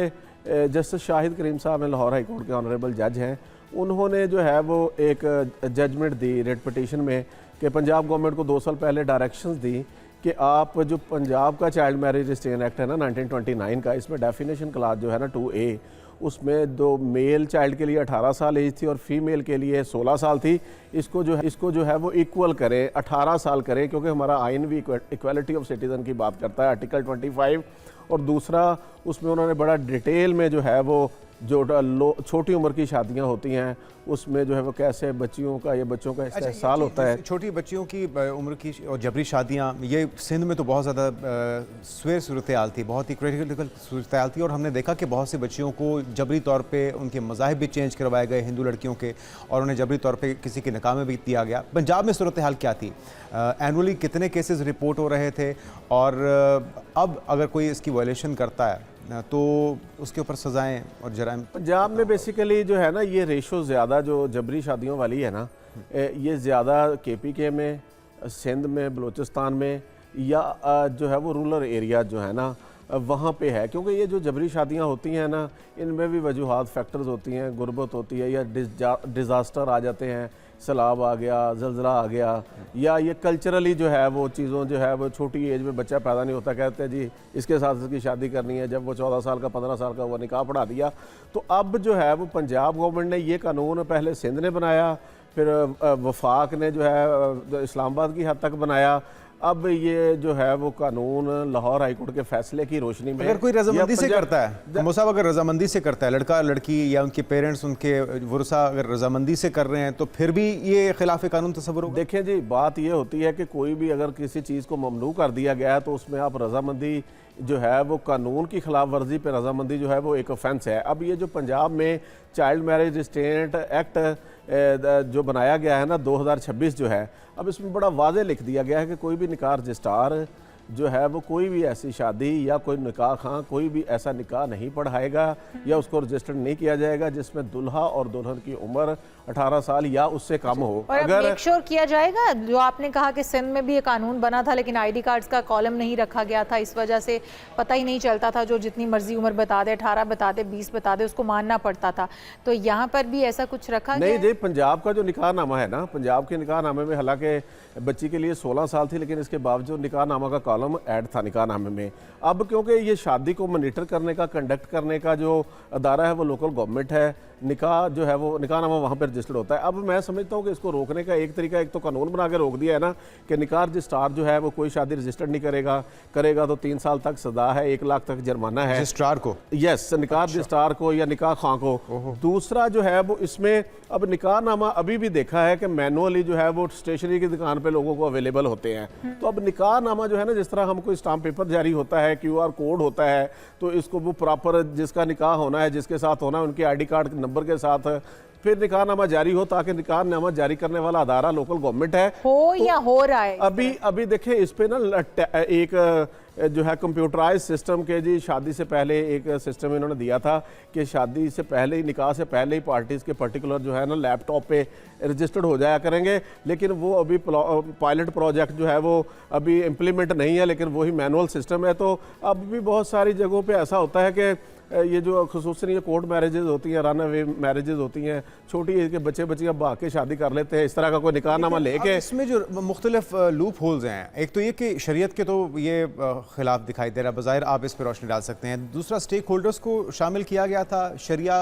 जस्टिस शाहिद करीम साहब हैं, लाहौर हाई कोर्ट के ऑनरेबल जज हैं, उन्होंने जो है वो एक जजमेंट दी रेट पिटीशन में कि पंजाब गवर्नमेंट को 2 साल पहले डायरेक्शंस दी कि आप जो पंजाब का चाइल्ड मैरिज रिस्ट्रेन एक्ट है ना 1929 का, इसमें डेफिनेशन क्लास जो है ना 2A, उसमें दो मेल चाइल्ड के लिए 18 साल एज थी और फीमेल के लिए 16 साल थी। इसको जो है वो इक्वल करें, 18 साल करें, क्योंकि हमारा आइन भी इक्वालिटी ऑफ सिटीज़न की बात करता है, आर्टिकल 25। और दूसरा उसमें उन्होंने बड़ा डिटेल में जो है वो जो छोटी उम्र की शादियां होती हैं उसमें जो है वो कैसे बच्चियों का या बच्चों का इस्तेहसाल होता है। छोटी बच्चियों की उम्र की और जबरी शादियां, ये सिंध में तो बहुत ज़्यादा स्वेर सूरत हाल थी, बहुत ही क्रिटिकल सूरत हाल थी और हमने देखा कि बहुत सी बच्चियों को जबरी तौर पे उनके मज़ाहिब भी चेंज करवाए गए हिंदू लड़कियों के और उन्हें जबरी तौर पे किसी के निकाह में भी दिया गया। पंजाब में सूरत हाल क्या थी? एनुअली कितने केसेस रिपोर्ट हो रहे थे और अब अगर कोई इसकी वायलेशन करता है तो उसके ऊपर सज़ाएं और जराइम? पंजाब में बेसिकली जो है ना ये रेशो ज़्यादा जो जबरी शादियों वाली है ना, ये ज़्यादा KPK में, सिंध में, बलूचिस्तान में या जो है वो रूरल एरिया जो है ना वहाँ पे है, क्योंकि ये जो जबरी शादियाँ होती हैं ना इनमें भी वजूहात फैक्टर्स होती हैं, गुर्बत होती है या डिज़ास्टर आ जाते हैं सैलाब आ गया, जलजला आ गया, या ये कल्चरली जो है वो चीज़ों जो है वो छोटी एज में बच्चा पैदा नहीं होता, कहते हैं जी इसके साथ इसकी शादी करनी है, जब वो 14 साल का 15 साल का वो निकाह पढ़ा दिया। तो अब जो है वो पंजाब गवर्नमेंट ने ये कानून पहले सिंध ने बनाया, फिर वफाक ने जो है इस्लामाबाद की हद तक बनाया, अब ये जो है वो कानून लाहौर हाई कोर्ट के फैसले की रोशनी में अगर कोई रजामंदी से करता है, मुसाब अगर रजामंदी से करता है, लड़का लड़की या उनके पेरेंट्स उनके वरसा अगर रजामंदी से कर रहे हैं, तो फिर भी ये खिलाफ कानून तस्वुर होगा? देखिए जी, बात ये होती है कि कोई भी अगर किसी चीज़ को ममनू कर दिया गया है तो उसमें आप रजामंदी जो है वो कानून की खिलाफ वर्जी पे रजामंदी जो है वो एक ऑफेंस है। अब ये जो पंजाब में चाइल्ड मैरिज रिस्ट्रेंट एक्ट जो बनाया गया है ना 2026 जो है, अब इसमें बड़ा वाज़े लिख दिया गया है कि कोई भी निकाह रजिस्ट्रार जो है वो कोई भी ऐसी शादी या कोई निकाह खां कोई भी ऐसा निकाह नहीं पढ़ाएगा या उसको रजिस्टर्ड नहीं किया जाएगा जिसमें दुल्हा और दुल्हन की उम्र 18 साल या उससे कम हो। और अगर मेक श्योर किया जाएगा, जो आपने कहा कि सिंध में भी ये कानून बना था लेकिन आईडी कार्ड्स का कॉलम नहीं रखा गया था, इस वजह से पता ही नहीं चलता था, जो जितनी मर्जी उम्र बता दे, 18 बता दे, 20 बता दे, उसको मानना पड़ता था। तो यहाँ पर भी ऐसा कुछ रखा नहीं जी, पंजाब का जो निकाहनामा है ना, पंजाब के निकाहनामे में हालांकि बच्ची के लिए 16 साल थी, लेकिन इसके बावजूद निकाहनामा का कॉलम ऐड था निकाहनामे में। अब क्योंकि ये शादी को मॉनिटर करने का, कंडक्ट करने का जो अदारा है वो लोकल गवर्नमेंट है, निकाह जो है वो निकाहनामा वहाँ पर रजिस्टर्ड होता है। अब मैं समझता हूँ कि इसको रोकने का एक तरीका, एक तो कानून बना के रोक दिया है ना कि निकाह रजिस्ट्रार जो है वो कोई शादी रजिस्टर्ड नहीं करेगा, करेगा तो 3 साल तक सजा है, 1 लाख तक जुर्माना है रजिस्ट्रार को। यस, निकाह रजिस्ट्रार को या निकाह खां को। दूसरा जो है वो इसमें अब निकाहनामा अभी भी देखा है कि मैनुअली जो है वो स्टेशनरी की दुकान पे लोगों को अवेलेबल होते हैं। तो अब निकाहनामा जो है ना, जिस तरह हमको स्टाम्प पेपर जारी होता है, QR कोड होता है, तो इसको वो प्रॉपर जिसका निकाह होना है, जिसके साथ होना है, उनके ID कार्ड नंबर के साथ फिर निकाहनामा जारी हो, ताकि निकाहनामा जारी करने वाला अदारा लोकल गवर्नमेंट है हो या हो रहा है। अभी देखें इस पे ना एक जो है कंप्यूटराइज सिस्टम के जी, शादी से पहले एक सिस्टम इन्होंने दिया था कि शादी से पहले ही, निकाह से पहले ही पार्टीज के पर्टिकुलर जो है ना लैपटॉप पे रजिस्टर्ड हो जाया करेंगे, लेकिन वो अभी पायलट प्रोजेक्ट जो है वो अभी इम्प्लीमेंट नहीं है, लेकिन वही मैनुअल सिस्टम है। तो अब भी बहुत सारी जगहों पे ऐसा होता है कि ये जो खसूसन ये कोर्ट मैरिजेज होती हैं, रन अवे मैरिजेज होती हैं, छोटी एज के बच्चे बच्चियाँ भाग के शादी कर लेते हैं, इस तरह का कोई निकाहनामा लेके। इसमें जो मुख्तलिफ लूप होल्स हैं, एक तो ये कि शरीयत के तो ये खिलाफ दिखाई दे रहा है, बज़ाहिर आप इस पर रोशनी डाल सकते हैं। दूसरा, स्टेक होल्डर्स को शामिल किया गया था, शरिया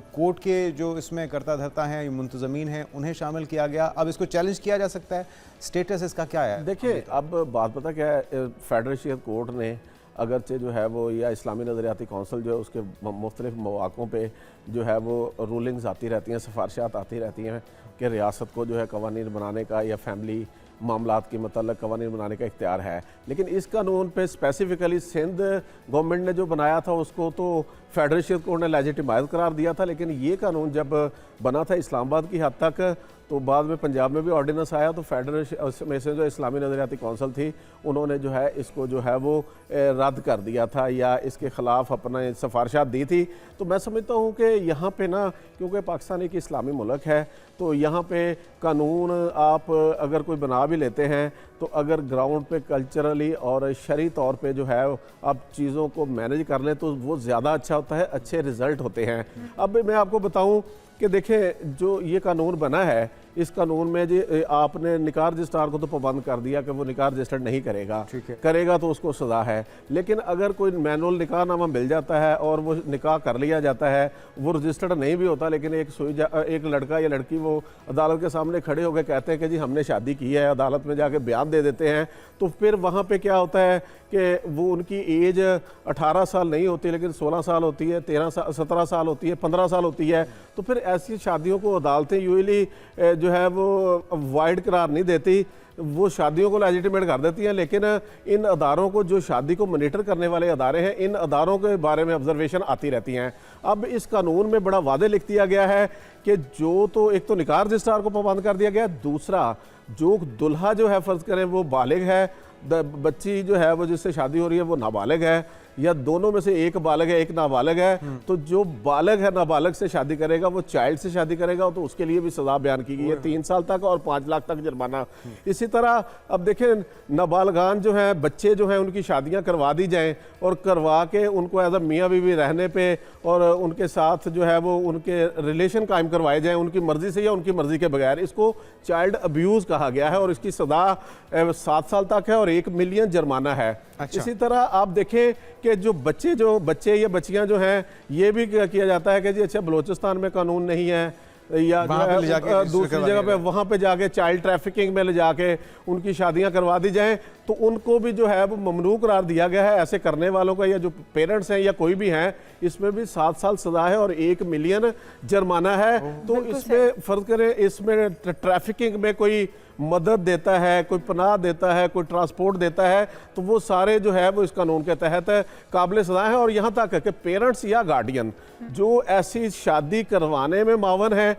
कोर्ट के जो इसमें करता धरता हैं, मुंतज़मीन हैं, उन्हें शामिल किया गया। अब इसको चैलेंज किया जा सकता है, स्टेटस इसका क्या है? देखिए, अब बात पता क्या है, फेडरल शरीयत कोर्ट ने अगरचे जो है वो या इस्लामी नज़रियाती कौंसल जो है उसके मुख्तलिफ मौक़ों पे जो है वो रूलिंग्स आती रहती हैं, सिफारिशात आती रहती हैं कि रियासत को जो है कवानीन बनाने का या फैमिली मामलात के मतलब कवानीन बनाने का इख्तियार है। लेकिन इस कानून पे स्पेसिफिकली सिंध गवर्नमेंट ने जो बनाया था उसको तो फेडरल शरीयत कोर्ट ने लेजिटिमाइज करार दिया था, लेकिन ये कानून जब बना था इस्लामाबाद की हद तक, तो बाद में पंजाब में भी ऑर्डिनेंस आया, तो फेडरल में से जो इस्लामी नज़रियाती कौंसल थी उन्होंने जो है इसको जो है वो रद्द कर दिया था या इसके ख़िलाफ़ अपना सिफारिशात दी थी। तो मैं समझता हूँ कि यहाँ पे ना, क्योंकि पाकिस्तान एक इस्लामी मुल्क है, तो यहाँ पे कानून आप अगर कोई बना भी लेते हैं तो अगर ग्राउंड पे कल्चरली और शरई तौर पे जो है आप चीज़ों को मैनेज कर लें तो वो ज़्यादा अच्छा होता है, अच्छे रिज़ल्ट होते हैं। अब मैं आपको बताऊँ कि देखें, जो ये कानून बना है, इस कानून में जी आपने निकाह रजिस्ट्रार को तो पाबंद कर दिया कि वो निकाह रजिस्टर्ड नहीं करेगा, करेगा तो उसको सज़ा है। लेकिन अगर कोई मैनुअल निकाहनामा मिल जाता है और वो निकाह कर लिया जाता है, वो रजिस्टर्ड नहीं भी होता, लेकिन एक लड़का या लड़की वो अदालत के सामने खड़े होकर कहते हैं कि जी हमने शादी की है, अदालत में जाके बयान दे देते हैं, तो फिर वहाँ पे क्या होता है कि वो उनकी एज 18 साल नहीं होती, लेकिन 16 साल होती है, 17 साल होती है, 15 साल होती है। तो फिर ऐसी शादियों को अदालतें यूजली जो है वो वाइड करार नहीं देती, वो शादियों को लेजिटिमेट कर देती हैं। लेकिन इन अदारों को, जो शादी को मॉनिटर करने वाले अदारे हैं, इन अदारों के बारे में ऑब्जर्वेशन आती रहती हैं। अब इस कानून में बड़ा वादे लिख दिया गया है कि जो तो एक तो निकाह रजिस्ट्रार को पाबंद कर दिया गया, दूसरा जो दुल्हा जो है फ़र्ज़ करें वो बालिग है, बच्ची जो है वो जिससे शादी हो रही है वो नाबालिग है, या दोनों में से एक बालग है एक नाबालग है, तो जो बालग है नाबालग से शादी करेगा वो चाइल्ड से शादी करेगा, तो उसके लिए भी सजा बयान की गई है 3 साल तक और 5 लाख तक जुर्माना। इसी तरह अब देखें नाबालगान जो है बच्चे जो हैं उनकी शादियां करवा दी जाएं और करवा के उनको एज अ मियाँ बीवी रहने पे और उनके साथ जो है वो उनके रिलेशन कायम करवाए जाएं उनकी मर्जी से या उनकी मर्जी के बगैर। इसको चाइल्ड अब्यूज़ कहा गया है और इसकी सज़ा 7 साल तक है और 1 मिलियन जुर्माना है। अच्छा। इसी तरह आप देखें कि जो बच्चे या बच्चियां जो हैं ये भी किया जाता है कि जी अच्छा बलूचिस्तान में कानून नहीं है या वहाँ पे ले जाके दूसरी जगह पे वहाँ पे जाके चाइल्ड ट्रैफिकिंग में ले जाके उनकी शादियां करवा दी जाएं, तो उनको भी जो है वो ममनू करार दिया गया है ऐसे करने वालों का, या जो पेरेंट्स हैं या कोई भी हैं, इसमें भी 7 साल सजा है और 1 मिलियन जुर्माना है। तो इसमें फर्ज करें इसमें ट्रैफिकिंग में कोई मदद देता है, कोई पनाह देता है, कोई ट्रांसपोर्ट देता है, तो वो सारे जो है वो इस कानून के तहत काबिल सज़ा है। और यहाँ तक है कि पेरेंट्स या गार्डियन जो ऐसी शादी करवाने में मावन है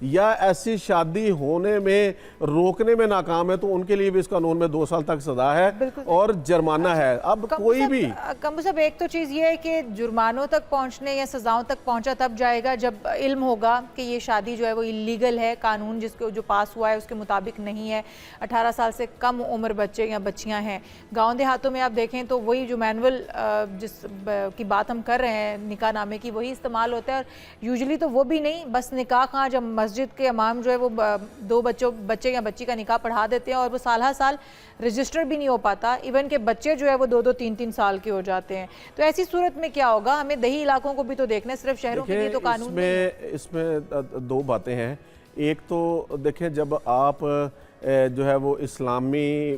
या ऐसी शादी होने में रोकने में नाकाम है, तो उनके लिए भी इस कानून में 2 साल तक सजा है और जुर्माना है। अब कोई भी कम्बो साहब एक तो चीज़ ये है कि जुर्मानों तक पहुंचने या सजाओं तक पहुंचा तब जाएगा जब इल्म होगा कि ये शादी जो है वो इलीगल है, कानून जिसको जो पास हुआ है उसके मुताबिक नहीं है, 18 साल से कम उम्र बच्चे या बच्चियां हैं। गाँव देहातों में आप देखें तो वही जो मैनुअल जिस की बात हम कर रहे हैं निकाह नामे की, वही इस्तेमाल होता है। और यूजुअली तो वो भी नहीं, बस निकाह कहाँ, जब मस्जिद के इमाम जो है वो 2 बच्चे या बच्ची का निकाह पढ़ा देते हैं और वो साल हर साल रजिस्टर भी नहीं हो पाता, इवन के बच्चे जो है वो 2-2, 3-3 साल के हो जाते हैं। तो ऐसी सूरत में क्या होगा? हमें दही इलाकों को भी तो देखना है, सिर्फ शहरों के लिए तो कानून नहीं है। इसमें 2 बातें हैं। एक तो देखें जब आप जो है वो इस्लामी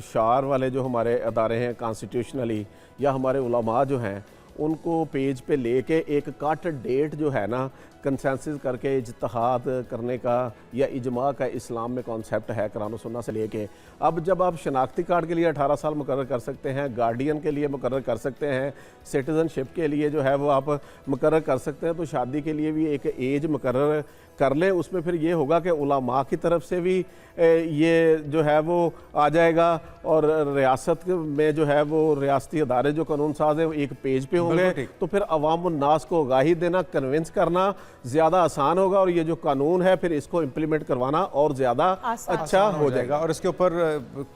शार वाले जो हमारे अदारे हैं कॉन्स्टिट्यूशनली या हमारे उलमा जो हैं उनको पेज पे लेके एक कट डेट जो है ना कंसेंसस करके इज्तिहाद करने का या इजमा का इस्लाम में कॉन्सेप्ट है कुरान और सुन्नत से लेके। अब जब आप शनाख्ती कार्ड के लिए 18 साल मुकर्रर कर सकते हैं, गार्डियन के लिए मुकर्रर कर सकते हैं, सिटीज़नशिप के लिए जो है वो आप मुकर्रर कर सकते हैं, तो शादी के लिए भी एक एज मुकर्रर कर लें। उसमें फिर ये होगा कि उलमा की तरफ से भी ये जो है वो आ जाएगा और रियासत में जो है वो रियासती अदारे जो कानून साज है वो एक पेज पे होंगे, तो फिर अवाम उन्नास को आगाही देना, कन्विंस करना ज़्यादा आसान होगा और ये जो कानून है फिर इसको इम्प्लीमेंट करवाना और ज़्यादा अच्छा हो जाएगा और इसके ऊपर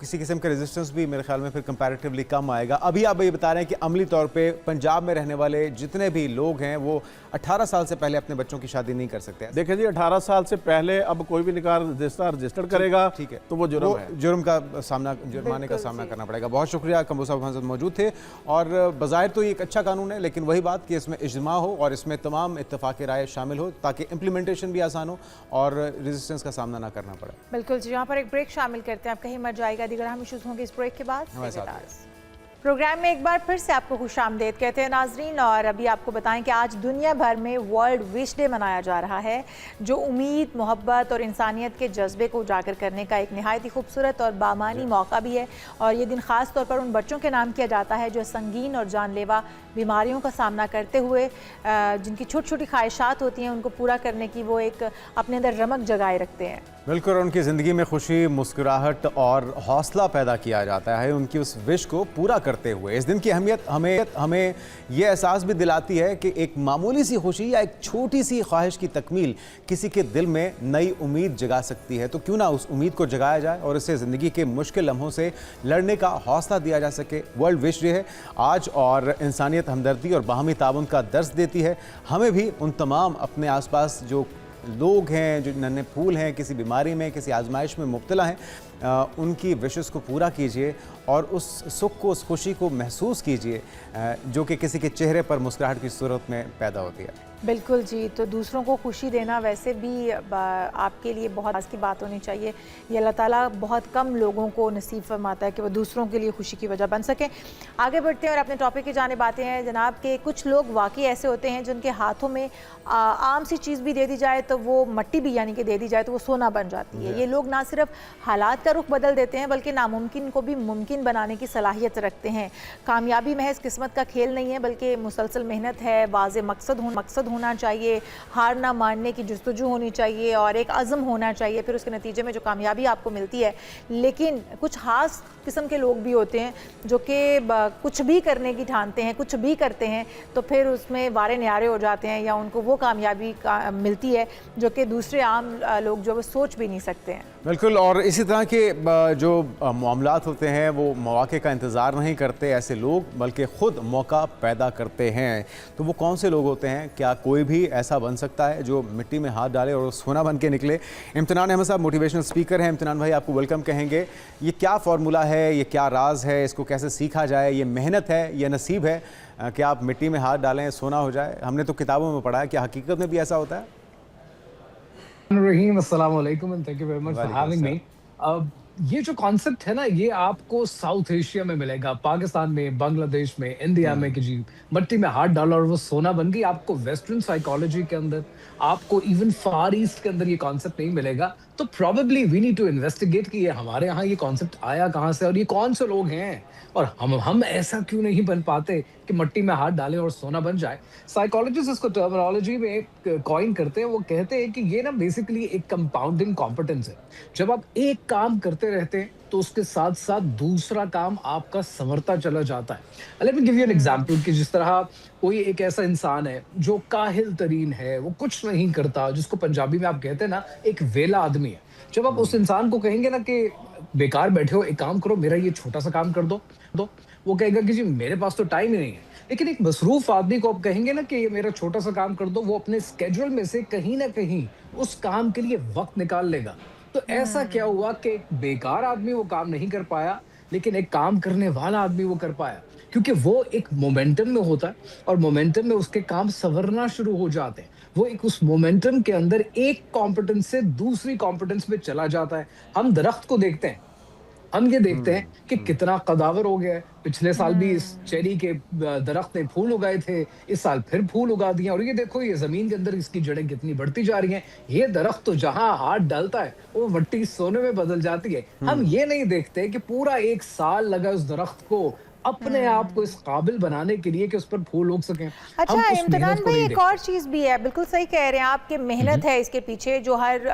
किसी किस्म का रेजिस्टेंस भी मेरे ख्याल में फिर कंपैरेटिवली कम आएगा। अभी आप ये बता रहे हैं कि अमली तौर पे पंजाब में रहने वाले जितने भी लोग हैं वो 18 साल से पहले अपने बच्चों की शादी नहीं कर सकते। देखिए जी 18 साल से पहले अब कोई भी निकाह रजिस्टर करेगा, ठीक है, तो वो जुर्म का सामना, जुर्माने का सामना करना पड़ेगा। बहुत शुक्रिया, कम्बो साहब हमारे साथ मौजूद थे। और बज़ाहिर तो ये एक अच्छा कानून है, लेकिन वही बात कि इसमें इज्मा हो और इसमें तमाम इत्तेफाक राय शामिल हो ताकि इम्प्लीमेंटेशन भी आसान हो और रेजिस्टेंस का सामना ना करना पड़े। बिल्कुल जी, यहाँ पर एक ब्रेक शामिल करते हैं, आप कहीं मत जाएगा, दीगर हम इश्यूज होंगे इस ब्रेक के बाद। हमारे साथ प्रोग्राम में एक बार फिर से आपको खुशामदीद कहते हैं नाजरीन। और अभी आपको बताएं कि आज दुनिया भर में वर्ल्ड विश डे मनाया जा रहा है, जो उम्मीद, मोहब्बत और इंसानियत के जज्बे को उजागर करने का एक नहायत ही खूबसूरत और बामानी मौका भी है। और ये दिन ख़ास तौर पर उन बच्चों के नाम किया जाता है जो संगीन और जानलेवा बीमारियों का सामना करते हुए जिनकी छोटी छोटी ख्वाहिशात होती हैं उनको पूरा करने की वो एक अपने अंदर रमक जगाए रखते हैं। बिल्कुल, उनकी ज़िंदगी में खुशी, मुस्कुराहट और हौसला पैदा किया जाता है उनकी उस विश को पूरा करते हुए। इस दिन की अहमियत हमें यह एहसास भी दिलाती है कि एक मामूली सी खुशी या एक छोटी सी ख्वाहिश की तकमील किसी के दिल में नई उम्मीद जगा सकती है। तो क्यों ना उस उम्मीद को जगाया जाए और इससे ज़िंदगी के मुश्किल लम्हों से लड़ने का हौसला दिया जा सके। वर्ल्ड विश डे है आज और इंसानियत हमदर्दी और बाहमी ताउन का दर्स देती है। हमें भी उन तमाम अपने आसपास जो लोग हैं, जो नन्हे फूल हैं, किसी बीमारी में, किसी आजमाइश में मुब्तला हैं, उनकी विशेस को पूरा कीजिए और उस सुख को, उस खुशी को महसूस कीजिए जो कि किसी के चेहरे पर मुस्कुराहट की सूरत में पैदा होती है। बिल्कुल जी, तो दूसरों को खुशी देना वैसे भी आपके लिए बहुत खास की बात होनी चाहिए। ये अल्लाह ताला बहुत कम लोगों को नसीब फरमाता है कि वो दूसरों के लिए खुशी की वजह बन सके। आगे बढ़ते हैं और अपने टॉपिक की जानिब आते हैं जनाब के कुछ लोग वाकई ऐसे होते हैं जिनके हाथों में आम सी चीज़ भी दे दी जाए तो वो मट्टी भी यानी कि दे दी जाए तो वो सोना बन जाती है। ये लोग ना सिर्फ हालात का रुख बदल देते हैं, बल्कि नामुमकिन को भी मुमकिन बनाने की सलाहियत रखते हैं। कामयाबी महज किस्मत का खेल नहीं है, बल्कि मुसलसल मेहनत है, वाज़े मकसद होना चाहिए, हार ना मानने की जुस्तजू होनी चाहिए और एक अज़म होना चाहिए, फिर उसके नतीजे में जो कामयाबी आपको मिलती है। लेकिन कुछ ख़ास किस्म के लोग भी होते हैं जो कि कुछ भी करने की ठानते हैं, कुछ भी करते हैं तो फिर उसमें वारे न्यारे हो जाते हैं या उनको वो कामयाबी मिलती है जो कि दूसरे आम लोग जो वो सोच भी नहीं सकते हैं। बिल्कुल, और इसी तरह के जो मामलात होते हैं वो मौके का इंतज़ार नहीं करते ऐसे लोग, बल्कि ख़ुद मौका पैदा करते हैं। तो वो कौन से लोग होते हैं? क्या कोई भी ऐसा बन सकता है जो मिट्टी में हाथ डाले और सोना बन के निकले? इम्तिनान अहमद साहब मोटिवेशनल स्पीकर हैं। इम्तिनान भाई, आपको वेलकम कहेंगे। ये क्या फार्मूला है, ये क्या राज है, इसको कैसे सीखा जाए? ये मेहनत है या नसीब है कि आप मिट्टी में हाथ डालें सोना हो जाए? हमने तो किताबों में पढ़ा है, क्या हकीकत में भी ऐसा होता है? रहीम, अस्सलाम वालेकुम and thank you very much for having me. अब ये जो कॉन्सेप्ट है ना, ये आपको साउथ एशिया में मिलेगा, पाकिस्तान में, बांग्लादेश में, इंडिया में, कि जी मट्टी में हाथ डाला और वो सोना बन गई। आपको वेस्टर्न साइकोलॉजी के अंदर, आपको इवन फार ईस्ट के अंदर ये कॉन्सेप्ट नहीं मिलेगा। तो probably we need to investigate कि ये हमारे यहाँ ये कॉन्सेप्ट आया कहाँ से और ये कौन से लोग हैं और हम ऐसा क्यों नहीं बन पाते कि मट्टी में हाथ डालें और सोना बन जाए। साइकोलॉजिस्ट इसको टर्मिनोलॉजी में एक कॉइन करते हैं, वो कहते हैं कि ये ना बेसिकली एक कंपाउंडिंग कॉम्पिटेंस है। जब आप एक काम करते रहते हैं तो उसके साथ साथ दूसरा काम आपका संवरता चला जाता है। Let me give you an example कि जिस तरह कोई एक ऐसा इंसान है जो काहिल तरीन है, वो कुछ नहीं करता, जिसको पंजाबी में आप कहते हैं ना एक वेला आदमी है। जब आप उस इंसान को कहेंगे ना कि बेकार बैठे हो, एक काम करो, मेरा ये छोटा सा काम कर दो, वो कहेगा कि जी मेरे पास तो टाइम ही नहीं है। लेकिन एक मसरूफ आदमी को आप कहेंगे ना कि ये मेरा छोटा सा काम कर दो, वो अपने स्केड्यूल में से कहीं ना कहीं उस काम के लिए वक्त निकाल लेगा। तो ऐसा क्या हुआ कि बेकार आदमी वो काम नहीं कर पाया, लेकिन एक काम करने वाला आदमी वो कर पाया, क्योंकि वो एक मोमेंटम में होता है और मोमेंटम में उसके काम संवरना शुरू हो जाते हैं। वो एक उस मोमेंटम के अंदर एक कॉम्पिटेंस से दूसरी कॉम्पिटेंस में चला जाता है। हम दरख्त को देखते हैं, हम ये देखते हैं कि कितना कदावर हो गया है। पिछले साल भी इस चेरी के दरख्त ने फूल उगाए थे, इस साल फिर फूल उगा दिए और ये देखो ये जमीन के अंदर इसकी जड़ें कितनी बढ़ती जा रही हैं। ये दरख्त तो जहां हाथ डालता है वो मट्टी सोने में बदल जाती है। हम ये नहीं देखते कि पूरा एक साल लगा उस दरख्त को अपने आप को इस काबिल बनाने के लिए कि उस पर फूल उग सकें। अच्छा इम्तिनान भाई, एक और चीज़ भी है, बिल्कुल सही कह रहे हैं आप कि मेहनत है इसके पीछे, जो हर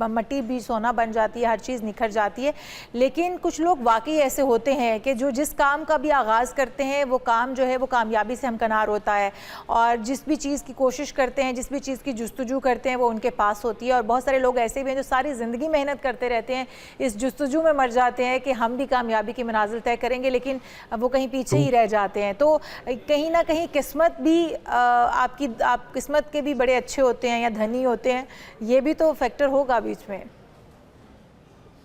मट्टी भी सोना बन जाती है, हर चीज़ निखर जाती है। लेकिन कुछ लोग वाकई ऐसे होते हैं कि जो जिस काम का भी आगाज़ करते हैं वो काम जो है वो कामयाबी से हमकनार होता है, और जिस भी चीज़ की कोशिश करते हैं, जिस भी चीज़ की जुस्तजू करते हैं वो उनके पास होती है। और बहुत सारे लोग ऐसे भी हैं जो सारी ज़िंदगी मेहनत करते रहते हैं, इस जुस्तजू में मर जाते हैं कि हम भी कामयाबी की मनाजिल तय करेंगे, लेकिन वो कहीं पीछे ही रह जाते हैं। तो कहीं ना कहीं किस्मत भी आप किस्मत के भी बड़े अच्छे होते हैं या धनी होते हैं, ये भी तो फैक्टर होगा बीच में।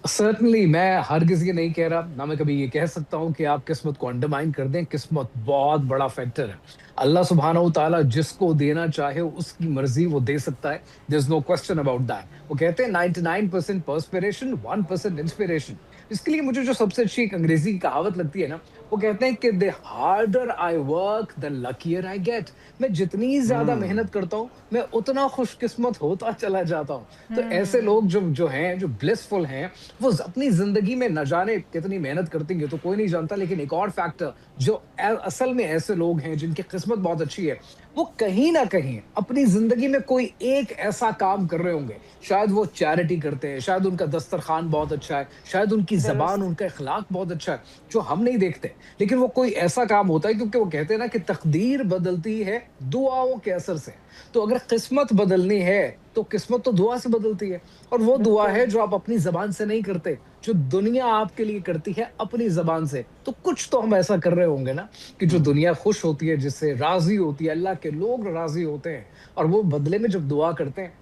सर्टनली, मैं हर किसी नहीं कह रहा, ना मैं कभी ये कह सकता हूँ कि आप किस्मत को अंडरमाइन कर दें। किस्मत बहुत बड़ा फैक्टर है। अल्लाह सुब्हानहू ताला जिसको देना चाहे उसकी मर्जी वो दे सकता है। There is no question about that. वो कहते हैं 99% पर्सपिरेशन, 1% इंस्पिरेशन। इसके लिए मुझे जो सबसे अच्छी एक अंग्रेजी की कहावत लगती है ना, वो कहते हैं कि the harder I work the luckier I get. मैं जितनी ज्यादा मेहनत करता हूँ मैं उतना खुशकिस्मत होता चला जाता हूँ। तो ऐसे लोग जो हैं, जो ब्लिसफुल हैं, वो अपनी जिंदगी में न जाने कितनी मेहनत करते हैं तो कोई नहीं जानता। लेकिन एक और फैक्टर जो असल में ऐसे लोग हैं जिनकी किस्मत बहुत अच्छी है, वो कहीं ना कहीं अपनी जिंदगी में कोई एक ऐसा काम कर रहे होंगे। शायद वो चैरिटी करते हैं, शायद उनका दस्तरखान बहुत अच्छा है, शायद उनकी जबान, उनका इखलाक बहुत अच्छा है जो हम नहीं देखते। लेकिन वो कोई ऐसा काम होता है, क्योंकि वो कहते हैं ना कि तकदीर बदलती है दुआओं के असर से। तो अगर किस्मत बदलनी है तो किस्मत तो दुआ से बदलती है, और वो दुआ है जो आप अपनी जबान से नहीं करते, जो दुनिया आपके लिए करती है अपनी जबान से। तो कुछ तो हम ऐसा कर रहे होंगे ना कि जो दुनिया खुश होती है, जिससे राजी होती है, अल्लाह के लोग राजी होते हैं, और वो बदले में जब दुआ करते हैं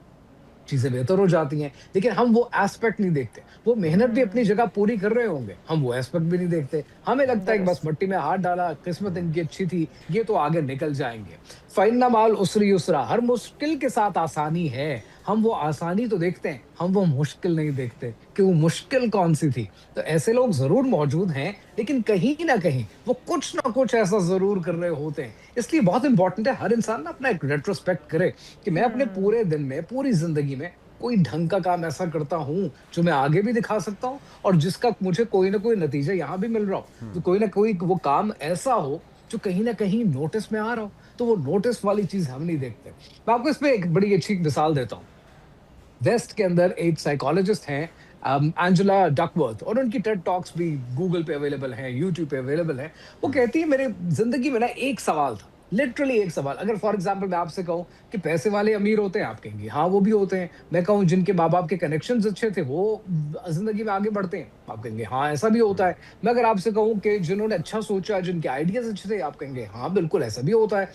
चीजें बेहतर हो जाती हैं। लेकिन हम वो एस्पेक्ट नहीं देखते। वो मेहनत भी अपनी जगह पूरी कर रहे होंगे, हम वो एस्पेक्ट भी नहीं देखते। हमें लगता है कि बस मट्टी में हाथ डाला, किस्मत इनकी अच्छी थी, ये तो आगे निकल जाएंगे। फ़इन्ना माल उसरी युसरा, हर मुश्किल के साथ आसानी है। हम वो आसानी तो देखते हैं, हम वो मुश्किल नहीं देखते कि वो मुश्किल कौन सी थी। तो ऐसे लोग जरूर मौजूद हैं, लेकिन कहीं ना कहीं वो कुछ ना कुछ ऐसा जरूर कर रहे होते हैं। इसलिए बहुत इंपॉर्टेंट है हर इंसान ना अपना एक रेट्रोस्पेक्ट करे कि मैं अपने पूरे दिन में, पूरी जिंदगी में कोई ढंग का काम ऐसा करता हूँ जो मैं आगे भी दिखा सकता हूँ और जिसका मुझे कोई ना कोई नतीजा यहाँ भी मिल रहा हो, तो कोई ना कोई वो काम ऐसा हो जो कहीं ना कहीं नोटिस में आ रहा हो, तो वो नोटिस वाली चीज हम नहीं देखते। मैं आपको इसमें एक बड़ी अच्छी मिसाल देता हूँ। वेस्ट के अंदर एक साइकोलॉजिस्ट हैं एंजेला डकवर्थ, और उनकी टेड टॉक्स भी गूगल पे अवेलेबल हैं, यूट्यूब पे अवेलेबल हैं। वो कहती है मेरे जिंदगी में ना एक सवाल था, लिटरली एक सवाल। अगर फॉर एग्जांपल मैं आपसे कहूँ कि पैसे वाले अमीर होते हैं, आप कहेंगे हाँ वो भी होते हैं। मैं कहूँ जिनके माँ बाप के कनेक्शंस अच्छे थे वो जिंदगी में आगे बढ़ते हैं, आप कहेंगे हाँ ऐसा भी होता है। मैं अगर आपसे कहूँ कि जिन्होंने अच्छा सोचा, जिनके आइडियाज अच्छे थे, आप कहेंगे हाँ बिल्कुल ऐसा भी होता है।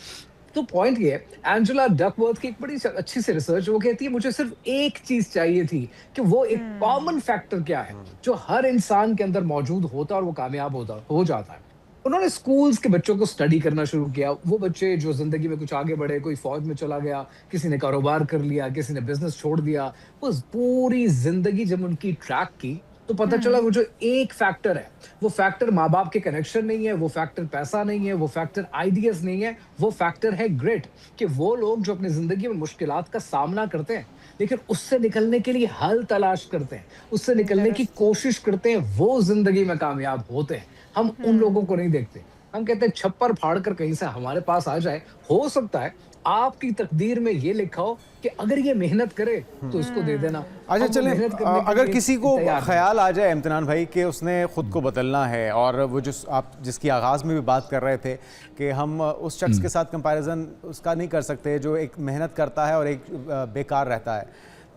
तो पॉइंट ये है, एंजेला डकवर्थ की एक बड़ी अच्छी सी रिसर्च, वो कहती है मुझे सिर्फ एक चीज चाहिए थी कि वो एक कॉमन फैक्टर क्या है जो हर इंसान के अंदर मौजूद होता है और वो कामयाब होता हो जाता है। उन्होंने स्कूल्स के बच्चों को स्टडी करना शुरू किया। वो बच्चे जो जिंदगी में कुछ आगे बढ़े, कोई फौज में चला गया, किसी ने कारोबार कर लिया, किसी ने बिजनेस छोड़ दिया, वो पूरी जिंदगी जब उनकी ट्रैक की तो पता चला वो जो एक फैक्टर है, वो फैक्टर माँ बाप के कनेक्शन नहीं है, वो फैक्टर पैसा नहीं है, वो फैक्टर आइडियाज नहीं है, वो फैक्टर है ग्रिट। कि वो लोग जो अपनी जिंदगी में मुश्किलात का सामना करते हैं लेकिन उससे निकलने के लिए हल तलाश करते हैं, उससे निकलने की कोशिश करते हैं, वो जिंदगी में कामयाब होते हैं। हम उन लोगों को नहीं देखते। हम कहते हैं छप्पर फाड़ कर कहीं से हमारे पास आ जाए। हो सकता है आपकी तकदीर में ये लिखा हो कि अगर ये मेहनत करे तो इसको दे देना। अच्छा हम वो चलें, मेहनत करने के अगर लिए किसी को तैयार हैं। ख्याल आ जाए इम्तिनान भाई कि उसने ख़ुद को बदलना है, और वो जो आप जिसकी आगाज़ में भी बात कर रहे थे कि हम उस शख्स के साथ कंपैरिजन उसका नहीं कर सकते जो एक मेहनत करता है और एक बेकार रहता है,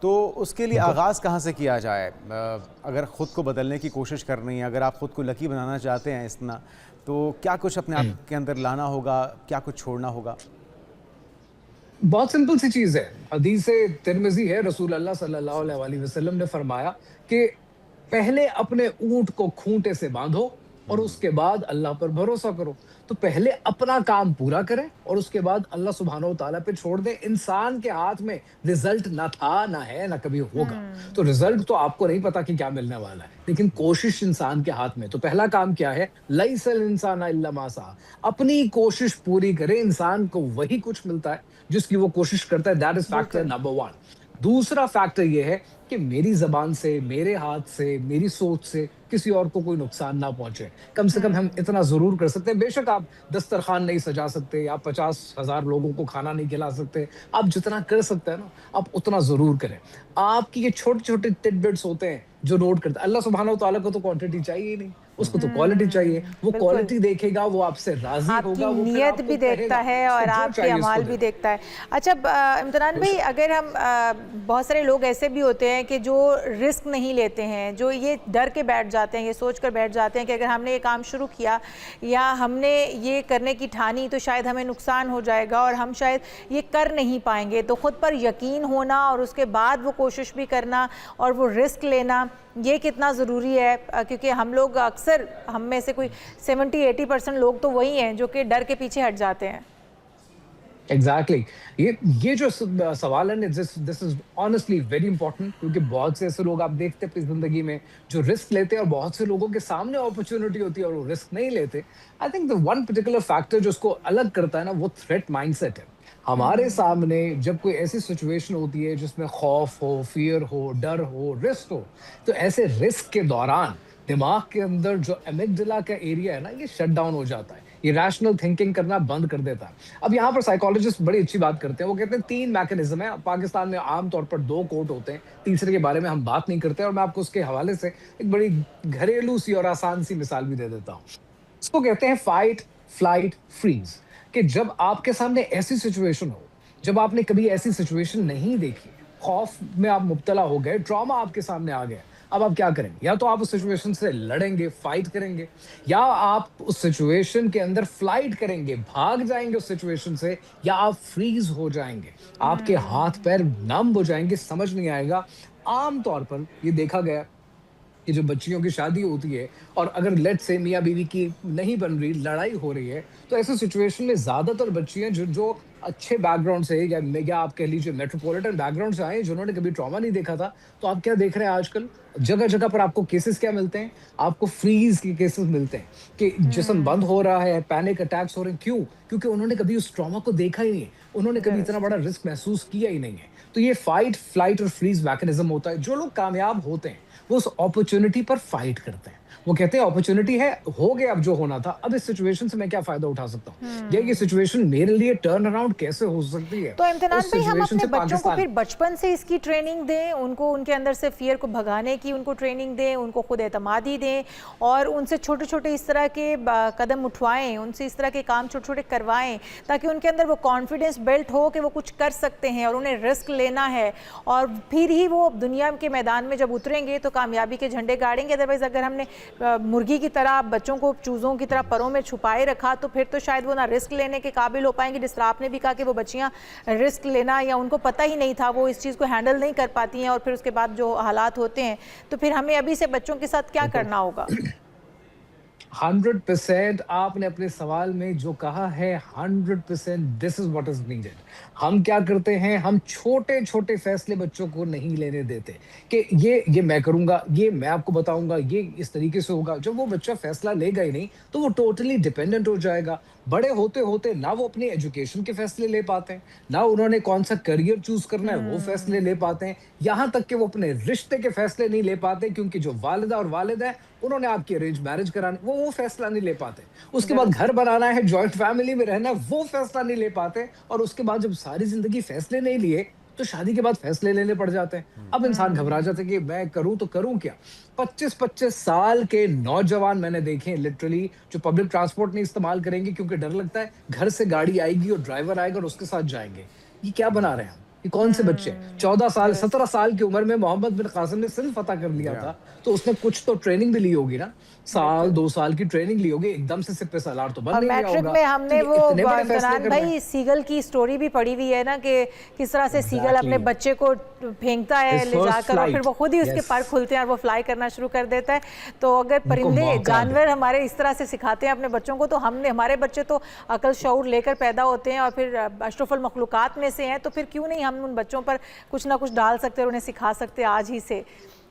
तो उसके लिए आगाज़ कहाँ से किया जाए? अगर ख़ुद को बदलने की कोशिश करनी है, अगर आप ख़ुद को लकी बनाना चाहते हैं इतना, तो क्या कुछ अपने आप के अंदर लाना होगा, क्या कुछ छोड़ना होगा? बहुत सिंपल सी चीज है। हदीस तिरमिजी है, रसूल अल्लाह सल्लल्लाहु अलैहि वसल्लम ने फरमाया कि पहले अपने ऊंट को खूंटे से बांधो और उसके बाद अल्लाह पर भरोसा करो। तो पहले अपना काम पूरा करें और उसके बाद अल्लाह सुब्हानहू तआला पे छोड़ दें। इंसान के हाथ में रिजल्ट ना था, ना है, ना कभी होगा। तो रिजल्ट तो आपको नहीं पता कि क्या मिलने वाला है, लेकिन कोशिश इंसान के हाथ में। तो पहला काम क्या है? लैसल इंसान इल्ला मा सआ। अपनी कोशिश पूरी करें, इंसान को वही कुछ मिलता है जिसकी वो कोशिश करता है। That is factor number 1। दूसरा फैक्टर ये है कि मेरी जबान से, मेरे हाथ से, मेरी सोच से किसी और को कोई नुकसान ना पहुंचे। कम से कम हम इतना जरूर कर सकते हैं। बेशक आप दस्तरखान नहीं सजा सकते, आप 50,000 लोगों को खाना नहीं खिला सकते, आप जितना कर सकते हैं ना, आप उतना जरूर करें। आपकी ये छोटे छोटे टिडबिट्स होते हैं जो नोट करते हैं। अल्लाह सुब्हानहू तआला को तो क्वांटिटी चाहिए ही नहीं, उसको तो क्वालिटी चाहिए। वो बिल्कुल। क्वालिटी देखेगा, वो आपसे राजी आपकी होगा, वो फिर नीयत आपको भी देखता कहेगा, है और उसको जो आपके चाहिए उसको अमाल दे। भी देखता है। अच्छा इम्तिनान भाई, अगर हम बहुत सारे लोग ऐसे भी होते हैं कि जो रिस्क नहीं लेते हैं, जो ये डर के बैठ जाते हैं, ये सोच कर बैठ जाते हैं कि अगर हमने ये काम शुरू किया या हमने ये करने की ठानी तो शायद हमें नुकसान हो जाएगा और हम शायद ये कर नहीं पाएंगे। तो ख़ुद पर यकीन होना और उसके बाद वो कोशिश भी करना और वो रिस्क लेना, ये कितना ज़रूरी है? क्योंकि हम लोग अक्सर, हम में से कोई 70-80% लोग तो वही हैं जो कि डर के पीछे हट जाते हैं। एग्जैक्टली ये जो सवाल है, this is honestly very important, क्योंकि बहुत से ऐसे लोग आप देखते हैं अपनी जिंदगी में जो रिस्क लेते हैं और बहुत से लोगों के सामने अपॉर्चुनिटी होती है और वो रिस्क नहीं लेते। I think the one particular factor जो उसको अलग करता है ना, वो थ्रेट माइंडसेट है। हमारे सामने जब कोई ऐसी सिचुएशन होती है जिसमें खौफ हो, फियर हो, डर हो, रिस्क हो, तो ऐसे रिस्क के दौरान दिमाग के अंदर जो एमिगडाला का एरिया है ना, ये शट डाउन हो जाता है। ये रैशनल थिंकिंग करना बंद कर देता है। अब यहाँ पर साइकोलॉजिस्ट बड़ी अच्छी बात करते हैं। वो कहते हैं 3 मैकेनिज्म है। पाकिस्तान में आमतौर पर 2 कोर्ट होते हैं, तीसरे के बारे में हम बात नहीं करते। और मैं आपको उसके हवाले से एक बड़ी घरेलू सी और आसान सी मिसाल भी दे देता हूँ। इसको कहते हैं फाइट, फ्लाइट, फ्रीज। कि जब आपके सामने ऐसी सिचुएशन हो, जब आपने कभी ऐसी सिचुएशन नहीं देखी, खौफ में आप मुब्तला हो गए, ट्रॉमा आपके सामने आ गया, अब आप क्या करेंगे? या तो आप उस सिचुएशन से लड़ेंगे, फाइट करेंगे, या आप उस सिचुएशन के अंदर फ्लाइट करेंगे, भाग जाएंगे उस सिचुएशन से, या आप फ्रीज हो जाएंगे, आपके हाथ पैर नम हो जाएंगे, समझ नहीं आएगा। आमतौर पर ये देखा गया कि जो बच्चियों की शादी होती है और अगर लेट से मियाँ बीवी की नहीं बन रही, लड़ाई हो रही है, तो ऐसे सिचुएशन में ज्यादातर बच्चियां जो अच्छे बैकग्राउंड से या आप कह लीजिए मेट्रोपॉलिटन बैकग्राउंड से आए, जिन्होंने कभी ट्रॉमा नहीं देखा था, तो आप क्या देख रहे हैं आजकल? जगह जगह पर आपको केसेस क्या मिलते हैं? आपको फ्रीज के केसेस मिलते हैं कि जिस्म बंद हो रहा है, पैनिक अटैक्स हो रहे हैं। क्यों? क्योंकि उन्होंने कभी उस ट्रॉमा को देखा ही नहीं है, उन्होंने कभी इतना बड़ा रिस्क महसूस किया ही नहीं है। तो ये फाइट फ्लाइट और फ्रीज मैकेनिज्म होता है। जो लोग कामयाब होते हैं वो उस अपॉर्चुनिटी पर फाइट करते हैं। वो कहते हैं अपॉर्चुनिटी है, हो गया अब जो होना था, अब इस सिचुएशन से मैं क्या फायदा उठा सकता हूँ, या ये सिचुएशन मेरे लिए टर्न अराउंड कैसे हो सकती है। तो इम्तिनान उस भाई, हम सिचुएशन अपने से बच्चों को पाकिस्तान फिर बचपन से इसकी ट्रेनिंग दें, उनको उनके अंदर से फियर को भगाने की उनको ट्रेनिंग दें, उनको खुद एतमादी दें और उनसे छोटे छोटे इस तरह के कदम उठवाएं, उनसे इस तरह के काम छोटे छोटे करवाएं, ताकि उनके अंदर वो कॉन्फिडेंस बिल्ट हो कि वो कुछ कर सकते हैं और उन्हें रिस्क लेना है, और फिर ही वो दुनिया के मैदान में जब उतरेंगे तो कामयाबी के झंडे गाड़ेंगे। अदरवाइज अगर हमने मुर्गी की तरह बच्चों को चूज़ों की तरह परों में छुपाए रखा तो फिर तो शायद वो ना रिस्क लेने के काबिल हो पाएंगे। जिस तरह आपने भी कहा कि वो बच्चियां रिस्क लेना या उनको पता ही नहीं था, वो इस चीज़ को हैंडल नहीं कर पाती हैं, और फिर उसके बाद जो हालात होते हैं, तो फिर हमें अभी से बच्चों के साथ क्या करना होगा? 100% आपने अपने सवाल में जो कहा है, 100% this is what is needed. हम क्या करते हैं, हम छोटे छोटे फैसले बच्चों को नहीं लेने देते कि ये मैं करूंगा, ये मैं आपको बताऊंगा, ये इस तरीके से होगा। जब वो बच्चा फैसला लेगा ही नहीं तो वो टोटली डिपेंडेंट हो जाएगा। बड़े होते होते ना वो अपनी एजुकेशन के फैसले ले पाते हैं, ना उन्होंने कौन सा करियर चूज करना है वो फैसले ले पाते हैं, यहाँ तक कि वो अपने रिश्ते के फैसले नहीं ले पाते, क्योंकि जो वालिदा और वालिद है उन्होंने आपकी अरेंज मैरिज कराने, वो फैसला नहीं ले पाते। उसके बाद घर बनाना है, जॉइंट फैमिली में रहना है, वो फैसला नहीं ले पाते। और उसके बाद जब सारी जिंदगी फैसले नहीं लिए तो शादी के बाद फैसले लेने पड़ जाते हैं। अब इंसान घबरा जाता है कि मैं करूं तो करूं क्या। 25-25 साल के नौजवान मैंने देखे लिटरली, जो पब्लिक ट्रांसपोर्ट नहीं इस्तेमाल करेंगे क्योंकि डर लगता है घर से गाड़ी आएगी और ड्राइवर आएगा और उसके साथ जाएंगे। ये क्या बना रहे हैं हम? ये कौन से बच्चे? 14 साल 17 साल की उम्र में मोहम्मद बिन कासिम ने सिंध फतह कर लिया था, तो उसने कुछ तो ट्रेनिंग भी ली होगी ना, साल 2 साल की ट्रेनिंग ली होगी, एकदम से सिप्पे सालार तो बन नहीं गया होगा। मैट्रिक में हमने तो वो इतने बड़े फैसले इमरान कर रहे हैं। भाई सीगल की स्टोरी भी पढ़ी हुई है ना, कि किस तरह से सीगल अपने बच्चे को फेंकता है His ले first जाकर, और फिर वो flight. खुद ही उसके Yes. पर खुलते हैं और वो फ्लाई करना शुरू कर देता है। तो अगर परिंदे मौका जानवर हमारे इस तरह से सिखाते हैं अपने बच्चों को, तो हमारे बच्चे तो अकल शऊर लेकर पैदा होते हैं और फिर अशरफुल मखलूकात में से हैं, तो फिर क्यों नहीं हम उन बच्चों पर कुछ ना कुछ डाल सकते और उन्हें सिखा सकते आज ही से।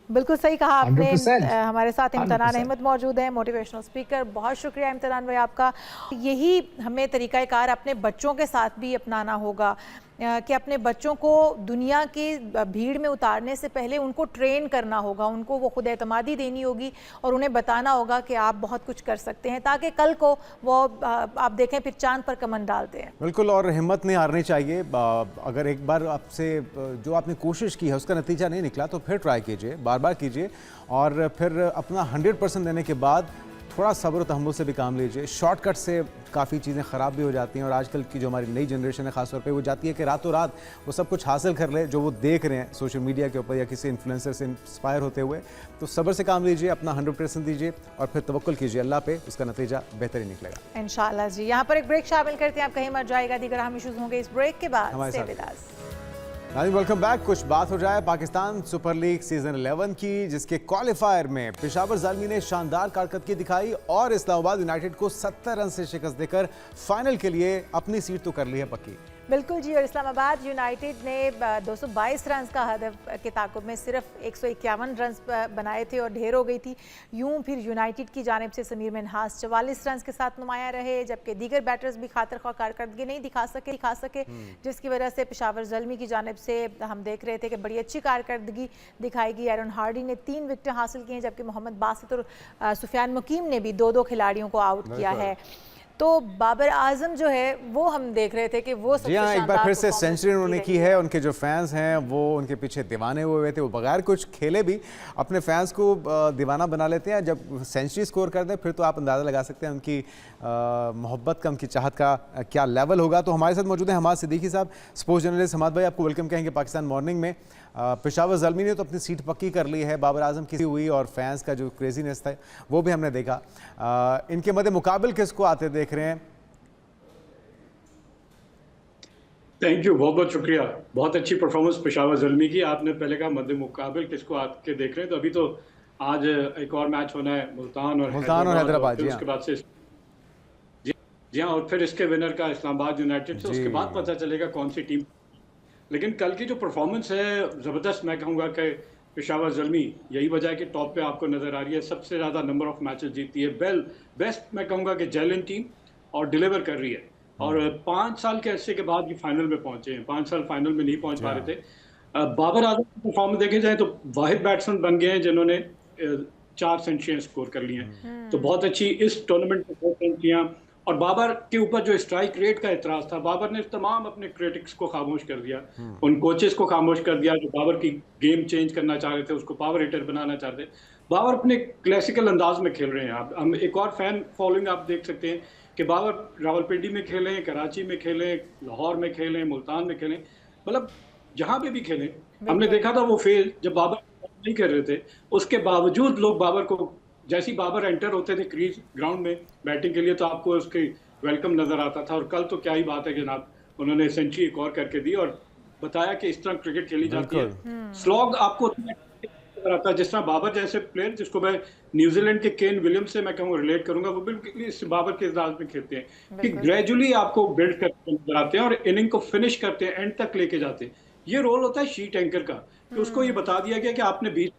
बिल्कुल सही कहा आपने। 100%. हमारे साथ इम्तिनान 100%. अहमद मौजूद हैं, मोटिवेशनल स्पीकर। बहुत शुक्रिया इम्तिनान भाई आपका। यही हमें तरीक़ाकार अपने बच्चों के साथ भी अपनाना होगा कि अपने बच्चों को दुनिया की भीड़ में उतारने से पहले उनको ट्रेन करना होगा, उनको वो खुद एतमादी देनी होगी और उन्हें बताना होगा कि आप बहुत कुछ कर सकते हैं, ताकि कल को वो आप देखें फिर चांद पर कमन डालते हैं। बिल्कुल, और हिम्मत नहीं हारनी चाहिए। अगर एक बार आपसे जो आपने कोशिश की है उसका नतीजा नहीं निकला तो फिर ट्राई कीजिए, बार बार कीजिए, और फिर अपना 100% देने के बाद थोड़ा सब्र तहम्मुल से भी काम लीजिए। शॉर्टकट से काफ़ी चीज़ें ख़राब भी हो जाती हैं, और आजकल की जो हमारी नई जनरेशन है ख़ासतौर पे वो जाती है कि रातों रात वो सब कुछ हासिल कर ले जो वो देख रहे हैं सोशल मीडिया के ऊपर या किसी इन्फ्लुएंसर से इंस्पायर होते हुए। तो सब्र से काम लीजिए, अपना 100% दीजिए और फिर तवक्कुल कीजिए अल्लाह पे, उसका नतीजा बेहतर ही निकलेगा इंशाल्लाह जी। यहाँ पर एक ब्रेक शामिल करते हैं, आप कहीं मत जाएगा, दीगर हम इश्यूज होंगे इस ब्रेक के बाद। हमारे Stay साथ। with us. नाज़रीन वेलकम बैक। कुछ बात हो जाए पाकिस्तान सुपर लीग सीजन 11 की, जिसके क्वालिफायर में पेशावर ज़ालमी ने शानदार कारकर्दगी दिखाई और इस्लामाबाद यूनाइटेड को 70 रन से शिकस्त देकर फाइनल के लिए अपनी सीट तो कर ली है पक्की। बिल्कुल जी, और इस्लामाबाद यूनाइटेड ने 222 रन का हदफ के ताकुब में सिर्फ 151 रन बनाए थे और ढेर हो गई थी। यूं फिर यूनाइटेड की जानिब से समीर मिन्हास 44 रन के साथ नुमाया रहे, जबकि दीगर बैटर्स भी खातिर ख्वाह कारकर्दगी नहीं दिखा सके जिसकी वजह से पेशावर ज़ल्मी की जानिब से हम देख रहे थे कि बड़ी अच्छी कारकर्दगी दिखाई गई। एरन हार्डी ने 3 विकेटें हासिल की हैं, जबकि मोहम्मद बासित और सुफियान मुकीम ने भी 2-2 खिलाड़ियों को आउट किया है। तो बाबर आजम जो है वो हम देख रहे थे कि वो सबसे हाँ, एक बार फिर से परफॉर्मेंस सेंचुरी उन्होंने की है। उनके जो फैंस हैं वो उनके पीछे दीवाने हुए थे, वो बगैर कुछ खेले भी अपने फैंस को दीवाना बना लेते हैं। जब सेंचुरी स्कोर कर दें फिर तो आप अंदाज़ा लगा सकते हैं उनकी मोहब्बत का, उनकी चाहत का क्या लेवल होगा। तो हमारे साथ मौजूद हैं हमाद सिद्दीकी साहब, स्पोर्ट्स जर्नलिस्ट। हमाद भाई, आपको वेलकम कहेंगे पाकिस्तान मॉर्निंग में। पेशावर ज़ल्मी ने तो अपनी सीट पक्की कर ली है, बाबर आजम की हुई और फैंस का जो क्रेजीनेस था वो भी हमने देखा। इनके मध्य मुकाबल किसको आते देख रहे हैं? थैंक यू, बहुत बहुत शुक्रिया। बहुत अच्छी परफॉर्मेंस पेशावर ज़ल्मी की। आपने पहले कहा मध्य मुकाबल किसको आके देख रहे हैं, तो अभी तो आज एक और मैच होना है मुल्तान और हैदराबाद। उसके बाद से जी हाँ, और फिर इसके विनर का इस्लामाबाद यूनाइटेड से, उसके बाद पता चलेगा कौन सी टीम। लेकिन कल की जो परफॉर्मेंस है ज़बरदस्त, मैं कहूँगा कि पेशावर ज़ल्मी यही वजह है कि टॉप पे आपको नज़र आ रही है, सबसे ज़्यादा नंबर ऑफ मैचेस जीतती है। बेस्ट मैं कहूँगा कि जेलन टीम और डिलीवर कर रही है। और 5 साल के अरसे के बाद ये फाइनल में पहुंचे हैं। 5 साल फाइनल में नहीं पहुंच पा रहे थे। बाबर आजम की परफॉर्मेंस देखे जाए तो वाहिद बैट्समैन बन गए हैं जिन्होंने 4 सेंचुरियां स्कोर कर ली हैं। तो बहुत अच्छी इस टूर्नामेंट में 2 सेंचुरियां। और बाबर के ऊपर जो स्ट्राइक रेट का एतराज़ था, बाबर ने तमाम अपने क्रिटिक्स को खामोश कर दिया, उन कोचेस को खामोश कर दिया जो बाबर की गेम चेंज करना चाह रहे थे, उसको पावर हिटर बनाना चाहते थे। बाबर अपने क्लासिकल अंदाज में खेल रहे हैं। आप हम एक और फैन फॉलोइंग आप देख सकते हैं कि बाबर रावलपिंडी में खेलें, कराची में खेलें, लाहौर में खेलें, मुल्तान में खेलें, मतलब जहाँ पे भी खेलें। हमने देखा था वो फेज जब बाबर नहीं कर रहे थे, उसके बावजूद लोग बाबर को, जैसे ही बाबर एंटर होते थे क्रीज ग्राउंड में बैटिंग के लिए, तो आपको उसकी वेलकम नजर आता था। और कल तो क्या ही बात है जनाब, उन्होंने सेंचुरी एक और करके दी और बताया कि इस तरह क्रिकेट खेली जाती है। स्लॉग आपको उतना नजर आता है जिस तरह बाबर जैसे प्लेयर, जिसको मैं न्यूजीलैंड के केन विलियम्स से मैं कहूँ रिलेट करूंगा, वो बिल्कुल इस बाबर के अंदाज में खेलते हैं कि ग्रेजुअली आपको बिल्ड करते नजर आते हैं और इनिंग को फिनिश करते हैं, एंड तक लेके जाते हैं। ये रोल होता है शीट एंकर का, कि उसको ये बता दिया गया कि आपने 20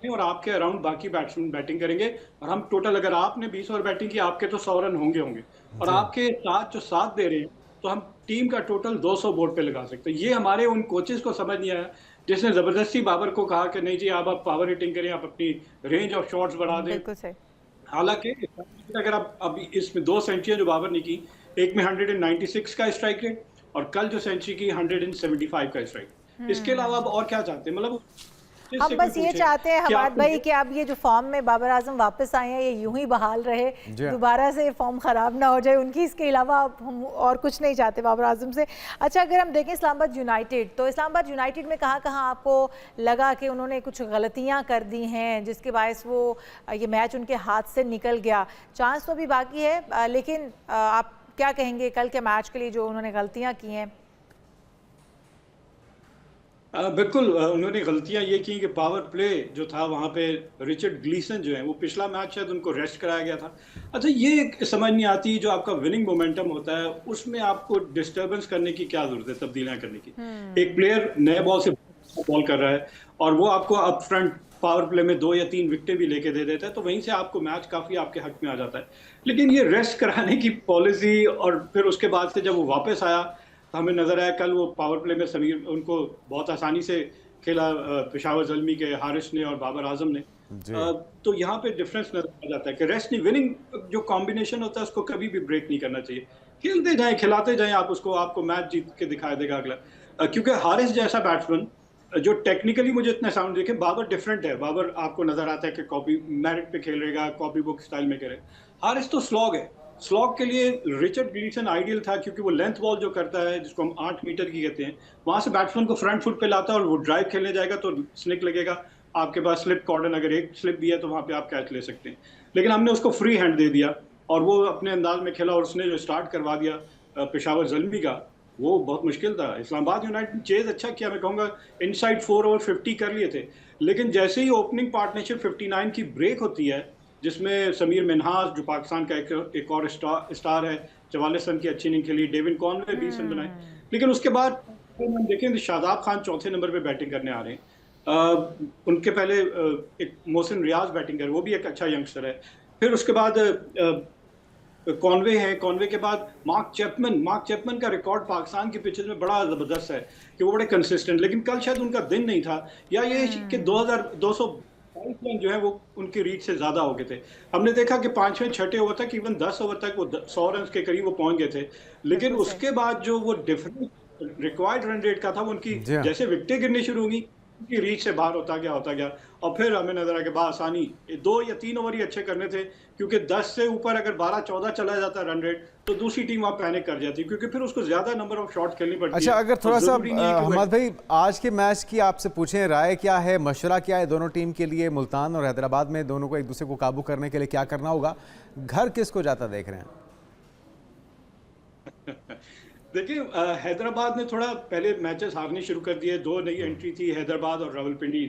और आपके अराउंड बाकी बैट्समैन बैटिंग करेंगे, और हम टोटल अगर आपने 20 ओवर बैटिंग की, आपके तो 100 रन होंगे और आपके साथ जो साथ दे रहे हैं तो हम टीम का टोटल 200 बोर्ड पे लगा सकते हैं। ये हमारे उन कोचेस को समझ नहीं आया जिसने जबरदस्ती बाबर को कहा कि नहीं जी आप पावर हिटिंग करें, आप अपनी रेंज ऑफ शॉट्स बढ़ा दें। हालांकि अगर आप अभी इसमें 2 सेंचुरियां जो बाबर ने की, एक में 196 का स्ट्राइक रेट और कल जो सेंचुरी की 175 का स्ट्राइक। इसके अलावा अब और क्या चाहते हैं? मतलब हम बस ये चाहते हैं हमाद भाई कि अब ये जो फॉर्म में बाबर आजम वापस आए हैं ये यूं ही बहाल रहे, दोबारा से फॉर्म ख़राब ना हो जाए उनकी। इसके अलावा हम और कुछ नहीं चाहते बाबर आजम से। अच्छा, अगर हम देखें इस्लामाबाद यूनाइटेड, तो इस्लामाबाद यूनाइटेड में कहाँ कहाँ आपको लगा कि उन्होंने कुछ गलतियाँ कर दी हैं जिसके बायस वो ये मैच उनके हाथ से निकल गया? चांस तो भी बाकी है, लेकिन आप क्या कहेंगे कल के मैच के लिए जो उन्होंने गलतियाँ की हैं? बिल्कुल, उन्होंने गलतियां ये की कि पावर प्ले जो था वहाँ पे रिचर्ड ग्लीसन जो है वो पिछला मैच शायद उनको रेस्ट कराया गया था। अच्छा, ये समझ नहीं आती जो आपका विनिंग मोमेंटम होता है उसमें आपको डिस्टर्बेंस करने की क्या जरूरत है, तब्दीलियां करने की। एक प्लेयर नए बॉल से बॉल कर रहा है और वो आपको अप फ्रंट पावर प्ले में 2 या 3 विकेटें भी लेके दे देता है, तो वहीं से आपको मैच काफी आपके हक में आ जाता है। लेकिन ये रेस्ट कराने की पॉलिसी, और फिर उसके बाद से जब वो वापस आया तो हमें नजर आया कल वो पावर प्ले में समीर उनको बहुत आसानी से खेला, पेशावर ज़ल्मी के हारिस ने और बाबर आजम ने। तो यहाँ पे डिफरेंस नजर आ जाता है कि रेस्ट नहीं, विनिंग जो कॉम्बिनेशन होता है उसको कभी भी ब्रेक नहीं करना चाहिए। खेलते जाएं, खिलाते जाएं, आप उसको, आपको मैच जीत के दिखा देगा अगला। क्योंकि हारिस जैसा बैट्समैन जो टेक्निकली मुझे इतना साउंड देखे, बाबर डिफरेंट है। बाबर आपको नजर आता है कि कॉपी मेरिट पे खेलेगा, कॉपी बुक स्टाइल में करे। हारिस तो स्लॉग है। स्लॉग के लिए रिचर्ड ग्लीसन आइडियल था क्योंकि वो लेंथ बॉल जो करता है जिसको हम 8 मीटर की कहते हैं, वहां से बैट्समैन को फ्रंट फुट पे लाता है और वो ड्राइव खेलने जाएगा तो स्निक लगेगा, आपके पास स्लिप कॉर्डन, अगर एक स्लिप भी है तो वहां पे आप कैच ले सकते हैं। लेकिन हमने उसको फ्री हैंड दे दिया और वो अपने अंदाज में खेला और उसने जो स्टार्ट करवा दिया पेशावर ज़ल्मी का, वो बहुत मुश्किल था। इस्लामाबाद यूनाइटेड ने चेज अच्छा किया, मैं कहूँगा इनसाइड 4 ओवर 50 कर लिए थे, लेकिन जैसे ही ओपनिंग पार्टनरशिप 59 की ब्रेक होती है जिसमें समीर मिन्हास जो पाकिस्तान का एक और स्टार है, 44 रन की अच्छी इनिंग खेली, डेविन कॉनवे 20 रन बनाए, लेकिन उसके बाद हम देखें शादाब खान चौथे नंबर पे बैटिंग करने आ रहे हैं। उनके पहले एक मोहसिन रियाज बैटिंग कर, वो भी एक अच्छा यंगस्टर है। फिर उसके बाद कॉनवे है, कॉनवे के बाद मार्क चैपमन का रिकॉर्ड पाकिस्तान की पिचेस में बड़ा ज़बरदस्त है कि वो बड़े कंसिस्टेंट, लेकिन कल शायद उनका दिन नहीं था, या ये कि 2222 रन जो है वो उनकी रीच से ज़्यादा हो गए थे। हमने देखा कि 5वें 6ठे ओवर तक, इवन 10 ओवर तक वो 100 रन के करीब वो पहुंच गए थे, लेकिन उसके बाद जो वो डिफरेंस रिक्वायर्ड रन रेट का था वो उनकी जैसे विकेटें गिरनी शुरू हुई की रीच से बाहर होता गया और फिर हमें नजर आया कि आसानी 2 या 3 ओवर ही अच्छे करने थे, क्योंकि 10 से ऊपर अगर 12-14 चला जाता रन रेट तो दूसरी टीम वहाँ पैनिक कर जाती, क्योंकि फिर उसको ज्यादा नंबर ऑफ शॉट खेलनी पड़ती है। अच्छा, अगर थोड़ा सा हमाद भाई आज के मैच की आपसे पूछें, राय क्या है, मशवरा क्या है दोनों टीम के लिए? मुल्तान और हैदराबाद में दोनों को एक दूसरे को काबू करने के लिए क्या करना होगा? घर किसको जाता देख रहे हैं? देखिए, हैदराबाद ने थोड़ा पहले मैचेस हारने शुरू कर दिए, 2 नई एंट्री थी हैदराबाद और रावलपिंडी,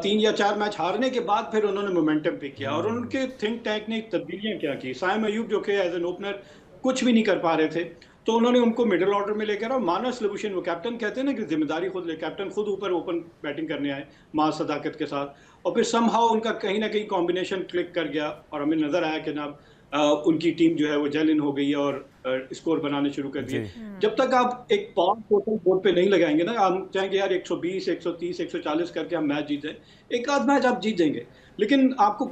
3 या 4 मैच हारने के बाद फिर उन्होंने मोमेंटम पिक किया और उनके थिंक टैंक ने तब्दीलियां क्या की। साइम अयूब जो कि एज एन ओपनर कुछ भी नहीं कर पा रहे थे, तो उन्होंने उनको मिडिल ऑर्डर में लेकर, और मानस लबुशेन, वो कैप्टन कहते हैं ना कि जिम्मेदारी खुद ले, कैप्टन खुद ऊपर ओपन बैटिंग करने आए मास सदाकत के साथ, और फिर समहाउ उनका कहीं ना कहीं कॉम्बिनेशन क्लिक कर गया और हमें नजर आया कि ना उनकी टीम जो है वो जेल इन हो गई है और स्कोर बनाने शुरू कर दिए। जब तक आप एक पावर टोटल बोर्ड पे नहीं लगाएंगे ना, हम चाहेंगे यार 120, 130, 140 करके हम मैच जीतें, एक आध मैच आप जीत जाएंगे, लेकिन आपको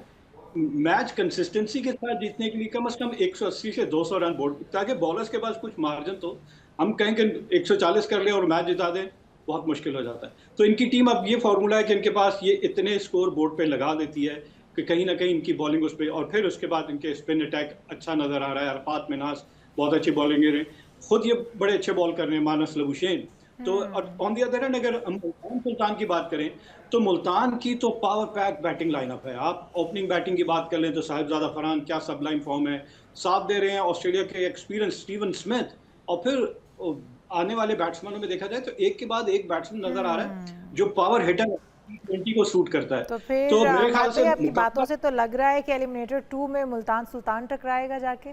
मैच कंसिस्टेंसी के साथ जीतने के लिए कम से कम 180 से 200 रन बोर्ड, ताकि बॉलर्स के पास कुछ मार्जिन, तो हम कहें कि 140 कर ले और मैच जिता दें, बहुत मुश्किल हो जाता है। तो इनकी टीम अब ये फॉर्मूला है कि इनके पास ये इतने स्कोर बोर्ड पे लगा देती है कि कहीं ना कहीं इनकी बॉलिंग उस पर, और फिर उसके बाद इनके स्पिन अटैक अच्छा नजर आ रहा है। अरफात मिनास बहुत अच्छी बॉलिंग है, खुद ये बड़े अच्छे बॉल कर रहे हैं, मानस लबुशेन। तो ऑन दी अदर हैंड अगर हम मुल्तान सुल्तान की बात करें तो मुल्तान की तो पावर पैक बैटिंग लाइनअप है। आप ओपनिंग बैटिंग की बात कर लें तो साहिबजादा फरहान क्या सबलाइन फॉर्म है, साथ दे रहे हैं ऑस्ट्रेलिया के एक्सपीरियंस स्टीवन स्मिथ, और फिर आने वाले बैट्समैनों में देखा जाए तो एक के बाद एक बैट्समैन नजर आ रहा है जो पावर हिटर 20 को सूट करता है। तो फिर मेरे ख्याल से आपकी बातों से तो लग रहा है कि एलिमिनेटर 2 में मुल्तान सुल्तान टकराएगा जाके।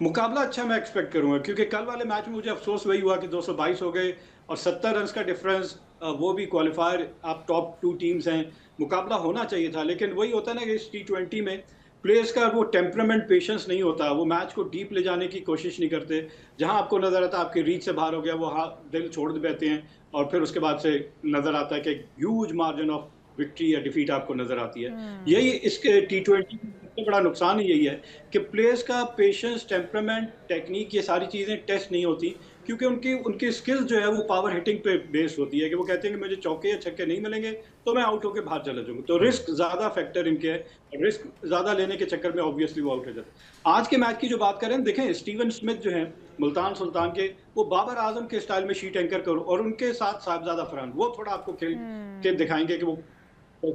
मुकाबला अच्छा मैं एक्सपेक्ट करूंगा, क्योंकि कल वाले मैच में मुझे अफसोस वही हुआ कि 222 हो गए और 70 रन का डिफरेंस, वो भी क्वालिफायर, आप टॉप 2 टीम्स हैं, मुकाबला होना चाहिए था। लेकिन वही होता है ना कि इस T20 में प्लेयर्स का वो टेम्परामेंट, पेशेंस नहीं होता, वो मैच को डीप ले जाने की कोशिश नहीं करते। जहां आपको नजर आता है आपके रीच से बाहर हो गया, वो दिल छोड़ देते हैं, और फिर उसके बाद से नजर आता है कि ह्यूज मार्जिन ऑफ विक्ट्री या डिफीट आपको नजर आती है। यही इसके T20 सबसे बड़ा नुकसान यही है कि प्लेयर्स का पेशेंस, टेम्परामेंट, टेक्निक, ये सारी चीज़ें टेस्ट नहीं होती, क्योंकि उनकी स्किल्स जो है वो पावर हिटिंग पे बेस्ड होती है कि वो कहते हैं कि मुझे चौके या छक्के नहीं मिलेंगे तो मैं आउट होकर बाहर चला जाऊंगा। तो रिस्क ज़्यादा फैक्टर इनके है, रिस्क ज़्यादा लेने के चक्कर में ऑब्वियसली वो आउट हो जाते हैं। आज के मैच की जो बात करें, देखें स्टीवन स्मिथ जो है मुल्तान सुल्तान के, वो बाबर आजम के स्टाइल में शीट एंकर करो, और उनके साथ साहिबजादा फरहान, वो थोड़ा आपको खेल के दिखाएंगे कि वो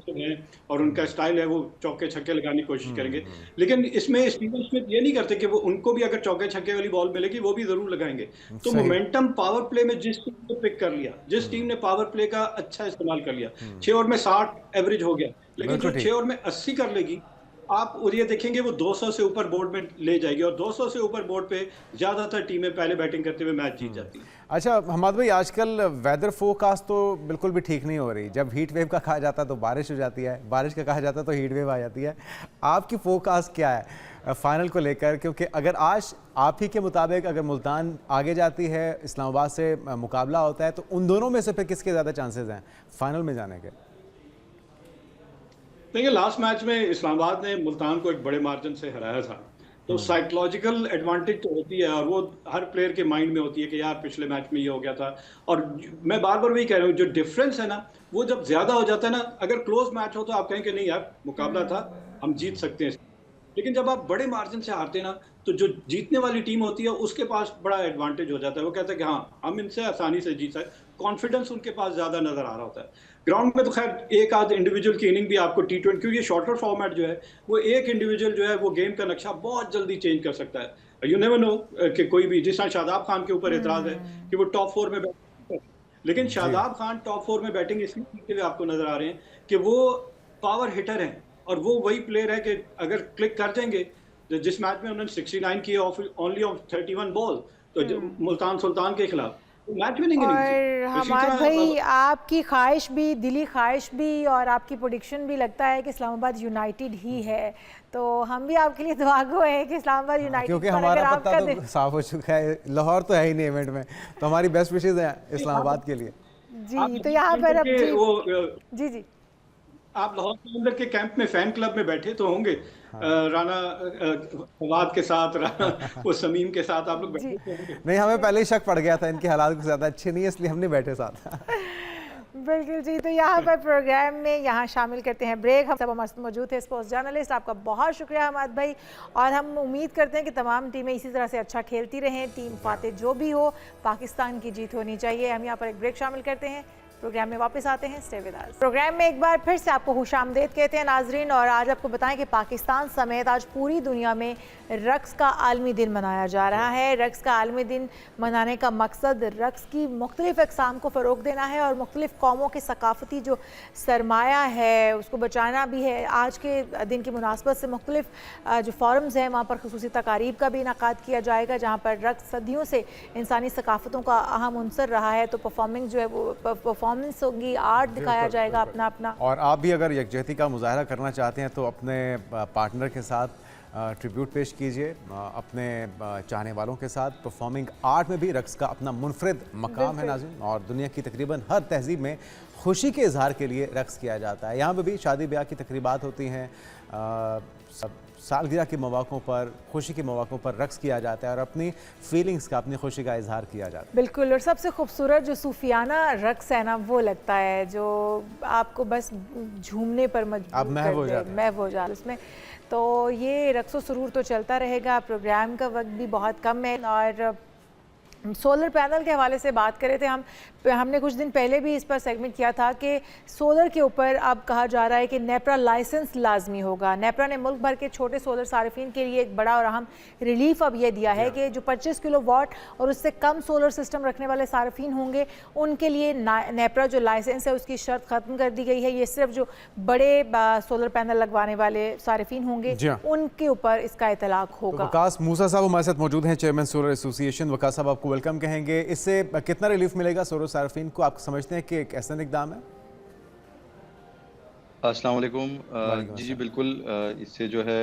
हैं और उनका स्टाइल है, वो चौके छक्के लगाने की कोशिश करेंगे। लेकिन इसमें स्टीवन स्मिथ ये नहीं करते कि वो उनको भी अगर चौके छक्के वाली बॉल मिलेगी वो भी जरूर लगाएंगे। तो मोमेंटम पावर प्ले में जिस टीम ने पिक कर लिया, जिस टीम ने पावर प्ले का अच्छा इस्तेमाल कर लिया, 6 ओवर में 60 एवरेज हो गया, लेकिन जो 6 ओवर में 80 कर लेगी, आप और ये देखेंगे वो 200 से ऊपर बोर्ड में ले जाएगी, और 200 से ऊपर बोर्ड पे ज्यादातर टीमें पहले बैटिंग करते हुए मैच जीत जाती हैं। अच्छा हमाद भाई, आजकल वेदर फोरकास्ट तो बिल्कुल भी ठीक नहीं हो रही। जब हीट वेव का कहा जाता है तो बारिश हो जाती है, बारिश का कहा जाता है तो हीट वेव आ जाती है। आपकी फोरकास्ट क्या है फाइनल को लेकर? क्योंकि अगर आज आप ही के मुताबिक अगर मुल्तान आगे जाती है, इस्लामाबाद से मुकाबला होता है, तो उन दोनों में से फिर किसके ज़्यादा चांसेस हैं फाइनल में जाने के? देखिए लास्ट मैच में इस्लामाबाद ने मुल्तान को एक बड़े मार्जिन से हराया था, तो साइकोलॉजिकल एडवांटेज तो होती है, और वो हर प्लेयर के माइंड में होती है कि यार पिछले मैच में ये हो गया था। और मैं बार बार वही कह रहा हूँ, जो डिफरेंस है ना, वो जब ज्यादा हो जाता है ना, अगर क्लोज मैच हो तो आप कहें कि नहीं यार मुकाबला था, हम जीत सकते हैं, लेकिन जब आप बड़े मार्जिन से हारते हैं ना, तो जो जीतने वाली टीम होती है उसके पास बड़ा एडवांटेज हो जाता है। वो कहता है कि हाँ हम इनसे आसानी से जीत सकते, कॉन्फिडेंस उनके पास ज्यादा नजर आ रहा होता है। ग्राउंड में तो खैर एक आध इंडिविजुअल की इनिंग भी आपको T20, क्योंकि ये शॉर्टर फॉर्मेट जो है, वो एक इंडिविजुअल जो है वो गेम का नक्शा बहुत जल्दी चेंज कर सकता है। यू नेवर नो कि कोई भी, जिस तरह शादाब खान के ऊपर एतराज है कि वो टॉप 4 में बैटिंग, लेकिन शादाब खान टॉप 4 में बैटिंग इसलिए करते हुए आपको नजर आ रहे हैं कि वो पावर हिटर हैं, और वो वही प्लेयर है कि अगर क्लिक कर जाएंगे, जिस मैच में उन्होंने 69 किए ओनली ऑफ 31 बॉल, तो मुल्तान सुल्तान के खिलाफ मैच विनिंग इनिंग्स। और हमारे भाई, आपकी ख्वाहिश भी, दिली ख्वाहिश भी, और आपकी प्रेडिक्शन भी लगता है कि इस्लामाबाद यूनाइटेड ही है, तो हम भी आपके लिए दुआ गो हैं कि इस्लामाबाद यूनाइटेड, क्योंकि हमारा पत्ता तो साफ हो चुका है, लाहौर तो है ही नहीं इवेंट में, तो हमारी बेस्ट विशेस हैं इस्लामाबाद के लिए। जी, तो यहाँ पर अब जी आप लाहौर के अंदर के कैंप में फैन क्लब में बैठे तो होंगे, राना फवाद के साथ, वो समीम के साथ आप लोग बैठे तो होंगे। नहीं, हमें पहले ही शक पड़ गया था इनके हालात कुछ ज़्यादा अच्छे नहीं है, इसलिए हम नहीं बैठे साथ। बिल्कुल जी। तो यहाँ पर प्रोग्राम में यहाँ शामिल करते हैं ब्रेक। हम सब हमारे मौजूद है स्पोर्ट्स जर्नलिस्ट, आपका बहुत शुक्रिया हमाद भाई, और हम उम्मीद करते हैं कि तमाम टीमें इसी तरह से अच्छा खेलती रहें। टीम फातेह जो भी हो, पाकिस्तान की जीत होनी चाहिए। हम यहाँ पर एक ब्रेक शामिल करते हैं, प्रोग्राम में वापस आते हैं। Stay with us. प्रोग्राम में एक बार फिर से आपको खुशामदीद कहते हैं नाजरीन, और आज आपको बताएं कि पाकिस्तान समेत आज पूरी दुनिया में रक्स का आलमी दिन मनाया जा रहा है। रक्स का आलमी दिन मनाने का मकसद रक्स की मुख्तलिफ अक़साम को फ़रोग़ देना है और मुख्तलिफ कौमों के सकाफ़ती जो सरमाया है उसको बचाना भी है। आज के दिन की मुनासबत से मुख्तलिफ जो फ़ोरम्स हैं वहाँ पर ख़ुसूसी तकारीब का भी इनाक़ाद किया जाएगा, जहाँ पर रक्स सदियों से इंसानी सकाफ़तों का अहम उनसर रहा है। तो परफॉर्मिंग जो है वो परफॉर्म परफॉर्मेंस होगी, आर्ट दिखाया जाएगा अपना अपना। और आप भी अगर यकजहती का मुजाहरा करना चाहते हैं तो अपने पार्टनर के साथ ट्रिब्यूट पेश कीजिए, अपने चाहने वालों के साथ। परफॉर्मिंग आर्ट में भी रक्स का अपना मुनफरिद मकाम है नाज़रीन, और दुनिया की तकरीबन हर तहजीब में खुशी के इजहार के लिए रक्स किया जाता है। यहाँ पर भी शादी ब्याह की तकरीबात होती हैं, सालगिरह के मौक़ों पर, खुशी के मौक़ों पर रक्स किया जाता है और अपनी फीलिंग्स का, अपनी खुशी का इजहार किया जाता है। बिल्कुल, और सबसे खूबसूरत जो सूफियाना रक्स है ना, वो लगता है जो आपको बस झूमने पर मजबूर महव हो जाते उसमें। तो ये रक्स व सुरूर तो चलता रहेगा। प्रोग्राम का वक्त भी बहुत कम है, और सोलर पैनल के हवाले से बात करें थे हमने कुछ दिन पहले भी इस पर सेगमेंट किया था कि सोलर के ऊपर अब कहा जा रहा है कि नेपरा लाइसेंस लाजमी होगा। नेपरा ने मुल्क भर के छोटे सोलर सार्फिन के लिए एक बड़ा और अहम रिलीफ अब ये दिया है कि जो 25 किलोवाट और उससे कम सोलर सिस्टम रखने वाले सार्फिन होंगे उनके लिए नेपरा जो लाइसेंस है उसकी शर्त ख़त्म कर दी गई है। ये सिर्फ जो बड़े सोलर पैनल लगवाने वाले सार्फिन होंगे उनके ऊपर इसका इतलाक होगा। वकास मूसा साहब हमारे साथ मौजूद हैं, चेयरमैन सोलर एसोसिएशन। वकास साहब, आपको वेलकम कहेंगे। इससे कितना रिलीफ मिलेगा सोलर सार्फिन को? आप समझते हैं कि एक ऐसा इक़दाम है? अस्सलाम वालेकुम। जी बिल्कुल, इससे जो है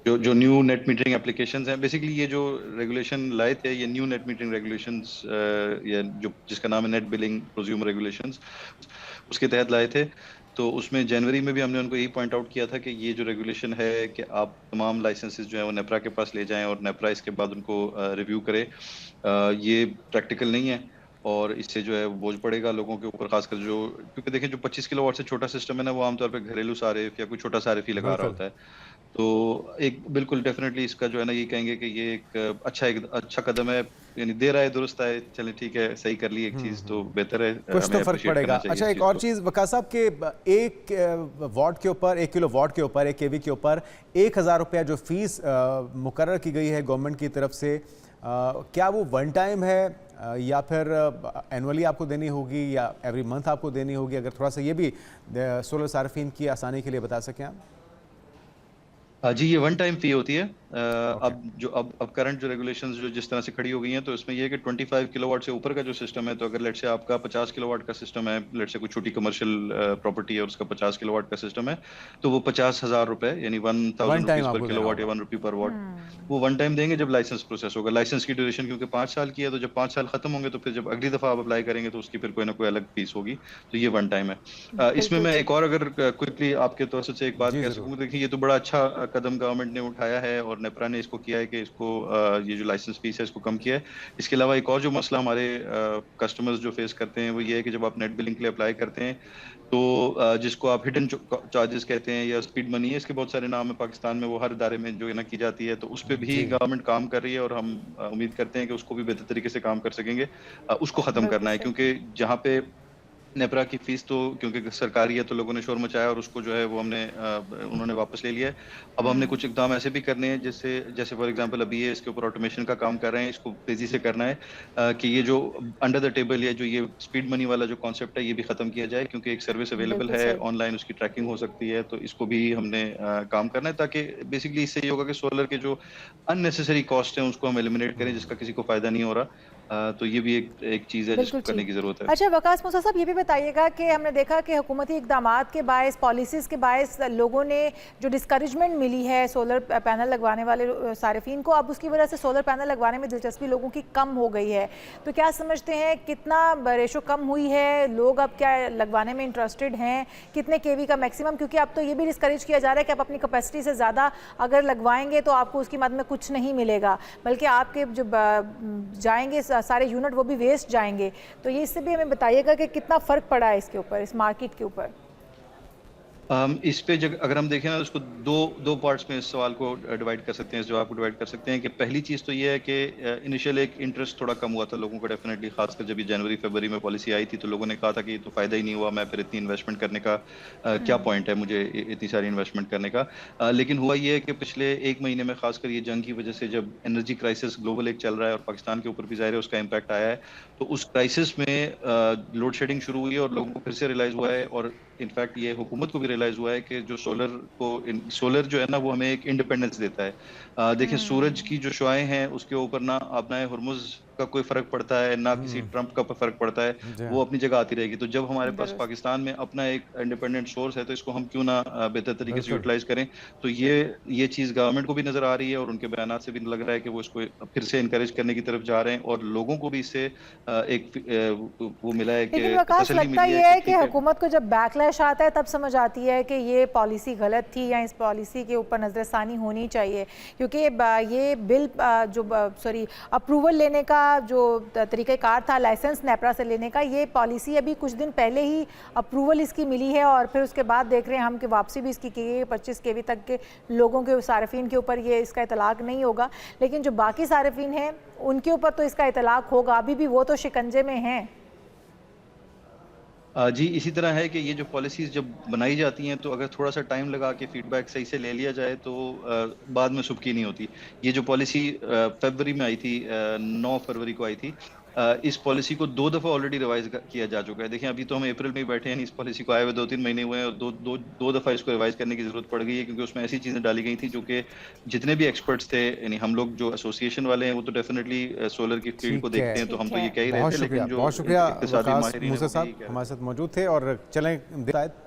जो न्यू नेट मीटरिंग एप्लीकेशंस हैं, बेसिकली ये जो रेगुलेशन लाए थे, ये न्यू नेट मीटरिंग रेगुलेशंस या जो जिसका नाम है नेट बिलिंग प्रोज्यूमर रेगुलेशंस, उसके तहत लाए थे। तो उसमें जनवरी में भी हमने उनको यही पॉइंट आउट किया था कि ये जो रेगुलेशन है कि आप तमाम लाइसेंसेस जो है वो नेपरा के पास ले जाएं और नेपरा इसके बाद उनको रिव्यू करे, ये प्रैक्टिकल नहीं है और इससे जो है बोझ पड़ेगा लोगों के ऊपर, खासकर जो, क्योंकि देखें जो 25 किलोवाट से छोटा सिस्टम है ना, वो आमतौर पे घरेलू सारिफ या कोई छोटा सारिफ ही लगा रहा होता है। तो एक बिल्कुल डेफिनेटली इसका जो है ना, ये कहेंगे कि ये एक अच्छा कदम है, यानी दे रहा है, दुरुस्त है, चले ठीक है, सही कर ली एक चीज़ तो बेहतर है, कुछ तो फर्क पड़ेगा। अच्छा, एक और चीज़ वकास साहब के 1 वाट के ऊपर, 1 किलो वाट के ऊपर, 1 केवी के ऊपर 1000 रुपया जो फीस मुकर्रर की गई है गवर्नमेंट की तरफ से, क्या वो वन टाइम है या फिर एनुअली आपको देनी होगी या एवरी मंथ आपको देनी होगी? अगर थोड़ा सा ये भी सोलर सार्फिन की आसानी के लिए बता सकें आप। जी, ये वन टाइम फी होती है। अब करंट जो रेगुलेशंस जो जिस तरह से खड़ी हो गई हैं, तो इसमें ये है कि 25 किलोवाट से ऊपर का जो सिस्टम है, तो अगर लेट से आपका 50 किलोवाट का सिस्टम है, लेट से कोई छोटी कमर्शियल प्रॉपर्टी है और उसका 50 किलोवाट का सिस्टम है, तो वो 50,000 रुपए यानी 1000 रुपीज पर किलोवाट या 1 रुपी पर वाट वो वन टाइम देंगे जब लाइसेंस प्रोसेस होगा। लाइसेंस की ड्यूरेशन क्योंकि 5 साल की है, तो जब 5 साल खत्म होंगे तो फिर जब अगली दफा आप अप्लाई करेंगे तो उसकी फिर कोई ना कोई अलग फीस होगी। तो ये वन टाइम है। इसमें मैं एक और अगर क्विकली आपके तरफ से एक बात कह सकूँ, देखिए ये तो बड़ा अच्छा कदम गवर्नमेंट ने उठाया है और नेपरा ने इसको किया है कि इसको ये जो लाइसेंस फीस है इसको कम किया है। इसके अलावा एक और जो मसला हमारे कस्टमर्स जो फेस करते हैं वो ये है कि जब आप नेट बिलिंग के लिए अप्लाई करते हैं तो जिसको आप हिडन चार्जेस कहते हैं या स्पीड मनी है, इसके बहुत सारे नाम है पाकिस्तान में, वो हर इदारे में जो है ना की जाती है, तो उस पर भी गवर्नमेंट काम कर रही है और हम उम्मीद करते हैं कि उसको भी बेहतर तरीके से काम कर सकेंगे। उसको ख़त्म करना है क्योंकि जहाँ पे नेपरा की फीस तो क्योंकि सरकारी है तो लोगों ने शोर मचाया और उसको जो है वो उन्होंने वापस ले लिया है। अब हमने कुछ इकदाम ऐसे भी करने हैं जैसे फॉर एग्जांपल अभी ये इसके ऊपर ऑटोमेशन का काम कर रहे हैं, इसको तेजी से करना है कि ये जो अंडर द टेबल या जो ये स्पीड मनी वाला जो कॉन्सेप्ट है ये भी खत्म किया जाए, क्योंकि एक सर्विस अवेलेबल है ऑनलाइन, उसकी ट्रैकिंग हो सकती है, तो इसको भी हमने काम करना है ताकि बेसिकली इससे ये होगा कि सोलर के जो अननेसेसरी कॉस्ट है उसको हम एलिमिनेट करें जिसका किसी को फायदा नहीं हो रहा। तो ये भी एक चीज़ है जिसको करने की ज़रूरत है। अच्छा वकास मूसा साहब, ये भी बताइएगा कि हमने देखा कि हुकूमती इक़दामात के बायस, पॉलिसीज़ के बायस लोगों ने जो डिस्करेजमेंट मिली है सोलर पैनल लगवाने वाले सारिफिन को, अब उसकी वजह से सोलर पैनल लगवाने में दिलचस्पी लोगों की कम हो गई है। तो क्या समझते हैं कितना रेशो कम हुई है? लोग अब क्या लगवाने में इंटरेस्टेड हैं? कितने केवी का मैक्सिमम? क्योंकि अब तो ये भी डिस्करेज किया जा रहा है कि आप अपनी कैपेसिटी से ज़्यादा अगर लगवाएंगे तो आपको उसकी मद में कुछ नहीं मिलेगा, बल्कि आपके जो जाएंगे सारे यूनिट वो भी वेस्ट जाएंगे। तो ये इससे भी हमें बताइएगा कि कितना फ़र्क पड़ा है इसके ऊपर, इस मार्केट के ऊपर। इस पे अगर हम देखें ना, उसको दो पार्ट्स में इस सवाल को डिवाइड कर सकते हैं, इस जवाब को डिवाइड कर सकते हैं कि पहली चीज़ तो ये है कि इनिशियल एक इंटरेस्ट थोड़ा कम हुआ था लोगों को, डेफिनेटली खासकर जब ये जनवरी फरवरी में पॉलिसी आई थी तो लोगों ने कहा था कि ये तो फ़ायदा ही नहीं हुआ, मैं फिर इतनी इन्वेस्टमेंट करने का क्या पॉइंट है मुझे इतनी सारी इन्वेस्टमेंट करने का। लेकिन हुआ ये है कि पिछले 1 महीने में खासकर ये जंग की वजह से जब एनर्जी क्राइसिस ग्लोबल एक चल रहा है और पाकिस्तान के ऊपर भी ज़ाहिर है उसका इम्पैक्ट आया है, तो उस क्राइसिस में लोड शेडिंग शुरू हुई है और लोगों को फिर से रियलाइज़ हुआ है और इनफैक्ट ये हुकूमत को भी रियलाइज़ हुआ है कि जो सोलर जो है ना वो हमें एक इंडिपेंडेंस देता है। देखिए सूरज की जो शुआएं हैं उसके ऊपर ना अपना हुर्मुज़ का कोई फर्क पड़ता है, ना किसी ट्रंप का फर्क पड़ता है, वो अपनी जगह आती रहेगी। तो जब हमारे पास पाकिस्तान में अपना एक इंडिपेंडेंट सोर्स है तो इसको हम क्यों ना बेहतर तरीके से यूटिलाइज करें। तो ये चीज़ गवर्नमेंट को भी नजर आ रही है और उनके बयान से भी लग रहा है कि वो इसको फिर से इनकरेज करने की तरफ जा रहे हैं और लोगों को भी इससे एक वो मिला है कि लेकिन वकास लगता ये है कि हुकूमत को जब बैकलैश आता है तब समझ आती है कि ये पॉलिसी गलत थी या इस पॉलिसी के ऊपर नजरसानी होनी चाहिए, क्योंकि ये बिल अप्रूवल लेने का जो तरीक़ाकार था लाइसेंस नेपरा से लेने का, ये पॉलिसी अभी कुछ दिन पहले ही अप्रूवल इसकी मिली है और फिर उसके बाद देख रहे हैं हम कि वापसी भी इसकी की गई। 25 kV तक के लोगों के सारिफिन के ऊपर ये इसका इतलाक नहीं होगा, लेकिन जो बाकी सारिफिन हैं उनके ऊपर तो इसका इतलाक होगा। अभी भी वो तो शिकंजे में हैं। जी, इसी तरह है कि ये जो पॉलिसीज़ जब बनाई जाती हैं तो अगर थोड़ा सा टाइम लगा के फीडबैक सही से ले लिया जाए तो बाद में सुबकी नहीं होती। ये जो पॉलिसी फरवरी में आई थी, 9 फरवरी को आई थी, इस पॉलिसी को 2 दफ़ा ऑलरेडी रिवाइज किया जा चुका है। देखिए अभी तो हम अप्रैल में ही बैठे हैं, इस पॉलिसी को आए हुए 2-3 महीने हुए हैं और दो दफ़ा इसको रिवाइज करने की ज़रूरत पड़ गई है, क्योंकि उसमें ऐसी चीज़ें डाली गई थी जो कि जितने भी एक्सपर्ट्स थे, यानी हम लोग जो एसोसिएशन वाले हैं वो तो डेफिनेटली सोलर की फील्ड को देखते हैं, तो हम तो ये कह ही रहे थे, लेकिन जो बहुत शुक्रिया इक़्तिसादी वकास माहिरीन हैं मूसा वो साहब यही कह रहे हैं। हमारे साथ मौजूद थे। और चलें,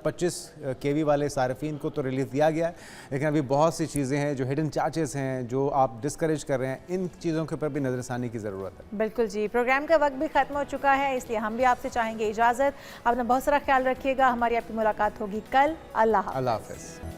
25 kV वाले सारिफिन को तो रिलीज़ दिया गया है, लेकिन अभी बहुत सी चीज़ें हैं जो हिडन चार्जेस हैं, जो आप डिस्करेज कर रहे हैं, इन चीज़ों के ऊपर भी नजरसानी की ज़रूरत है। बिल्कुल जी, प्रोग्राम का वक्त भी खत्म हो चुका है, इसलिए हम भी आपसे चाहेंगे इजाज़त। अपना बहुत सारा ख्याल रखिएगा। हमारी आपकी मुलाकात होगी कल। अल्लाह हाफ़िज़।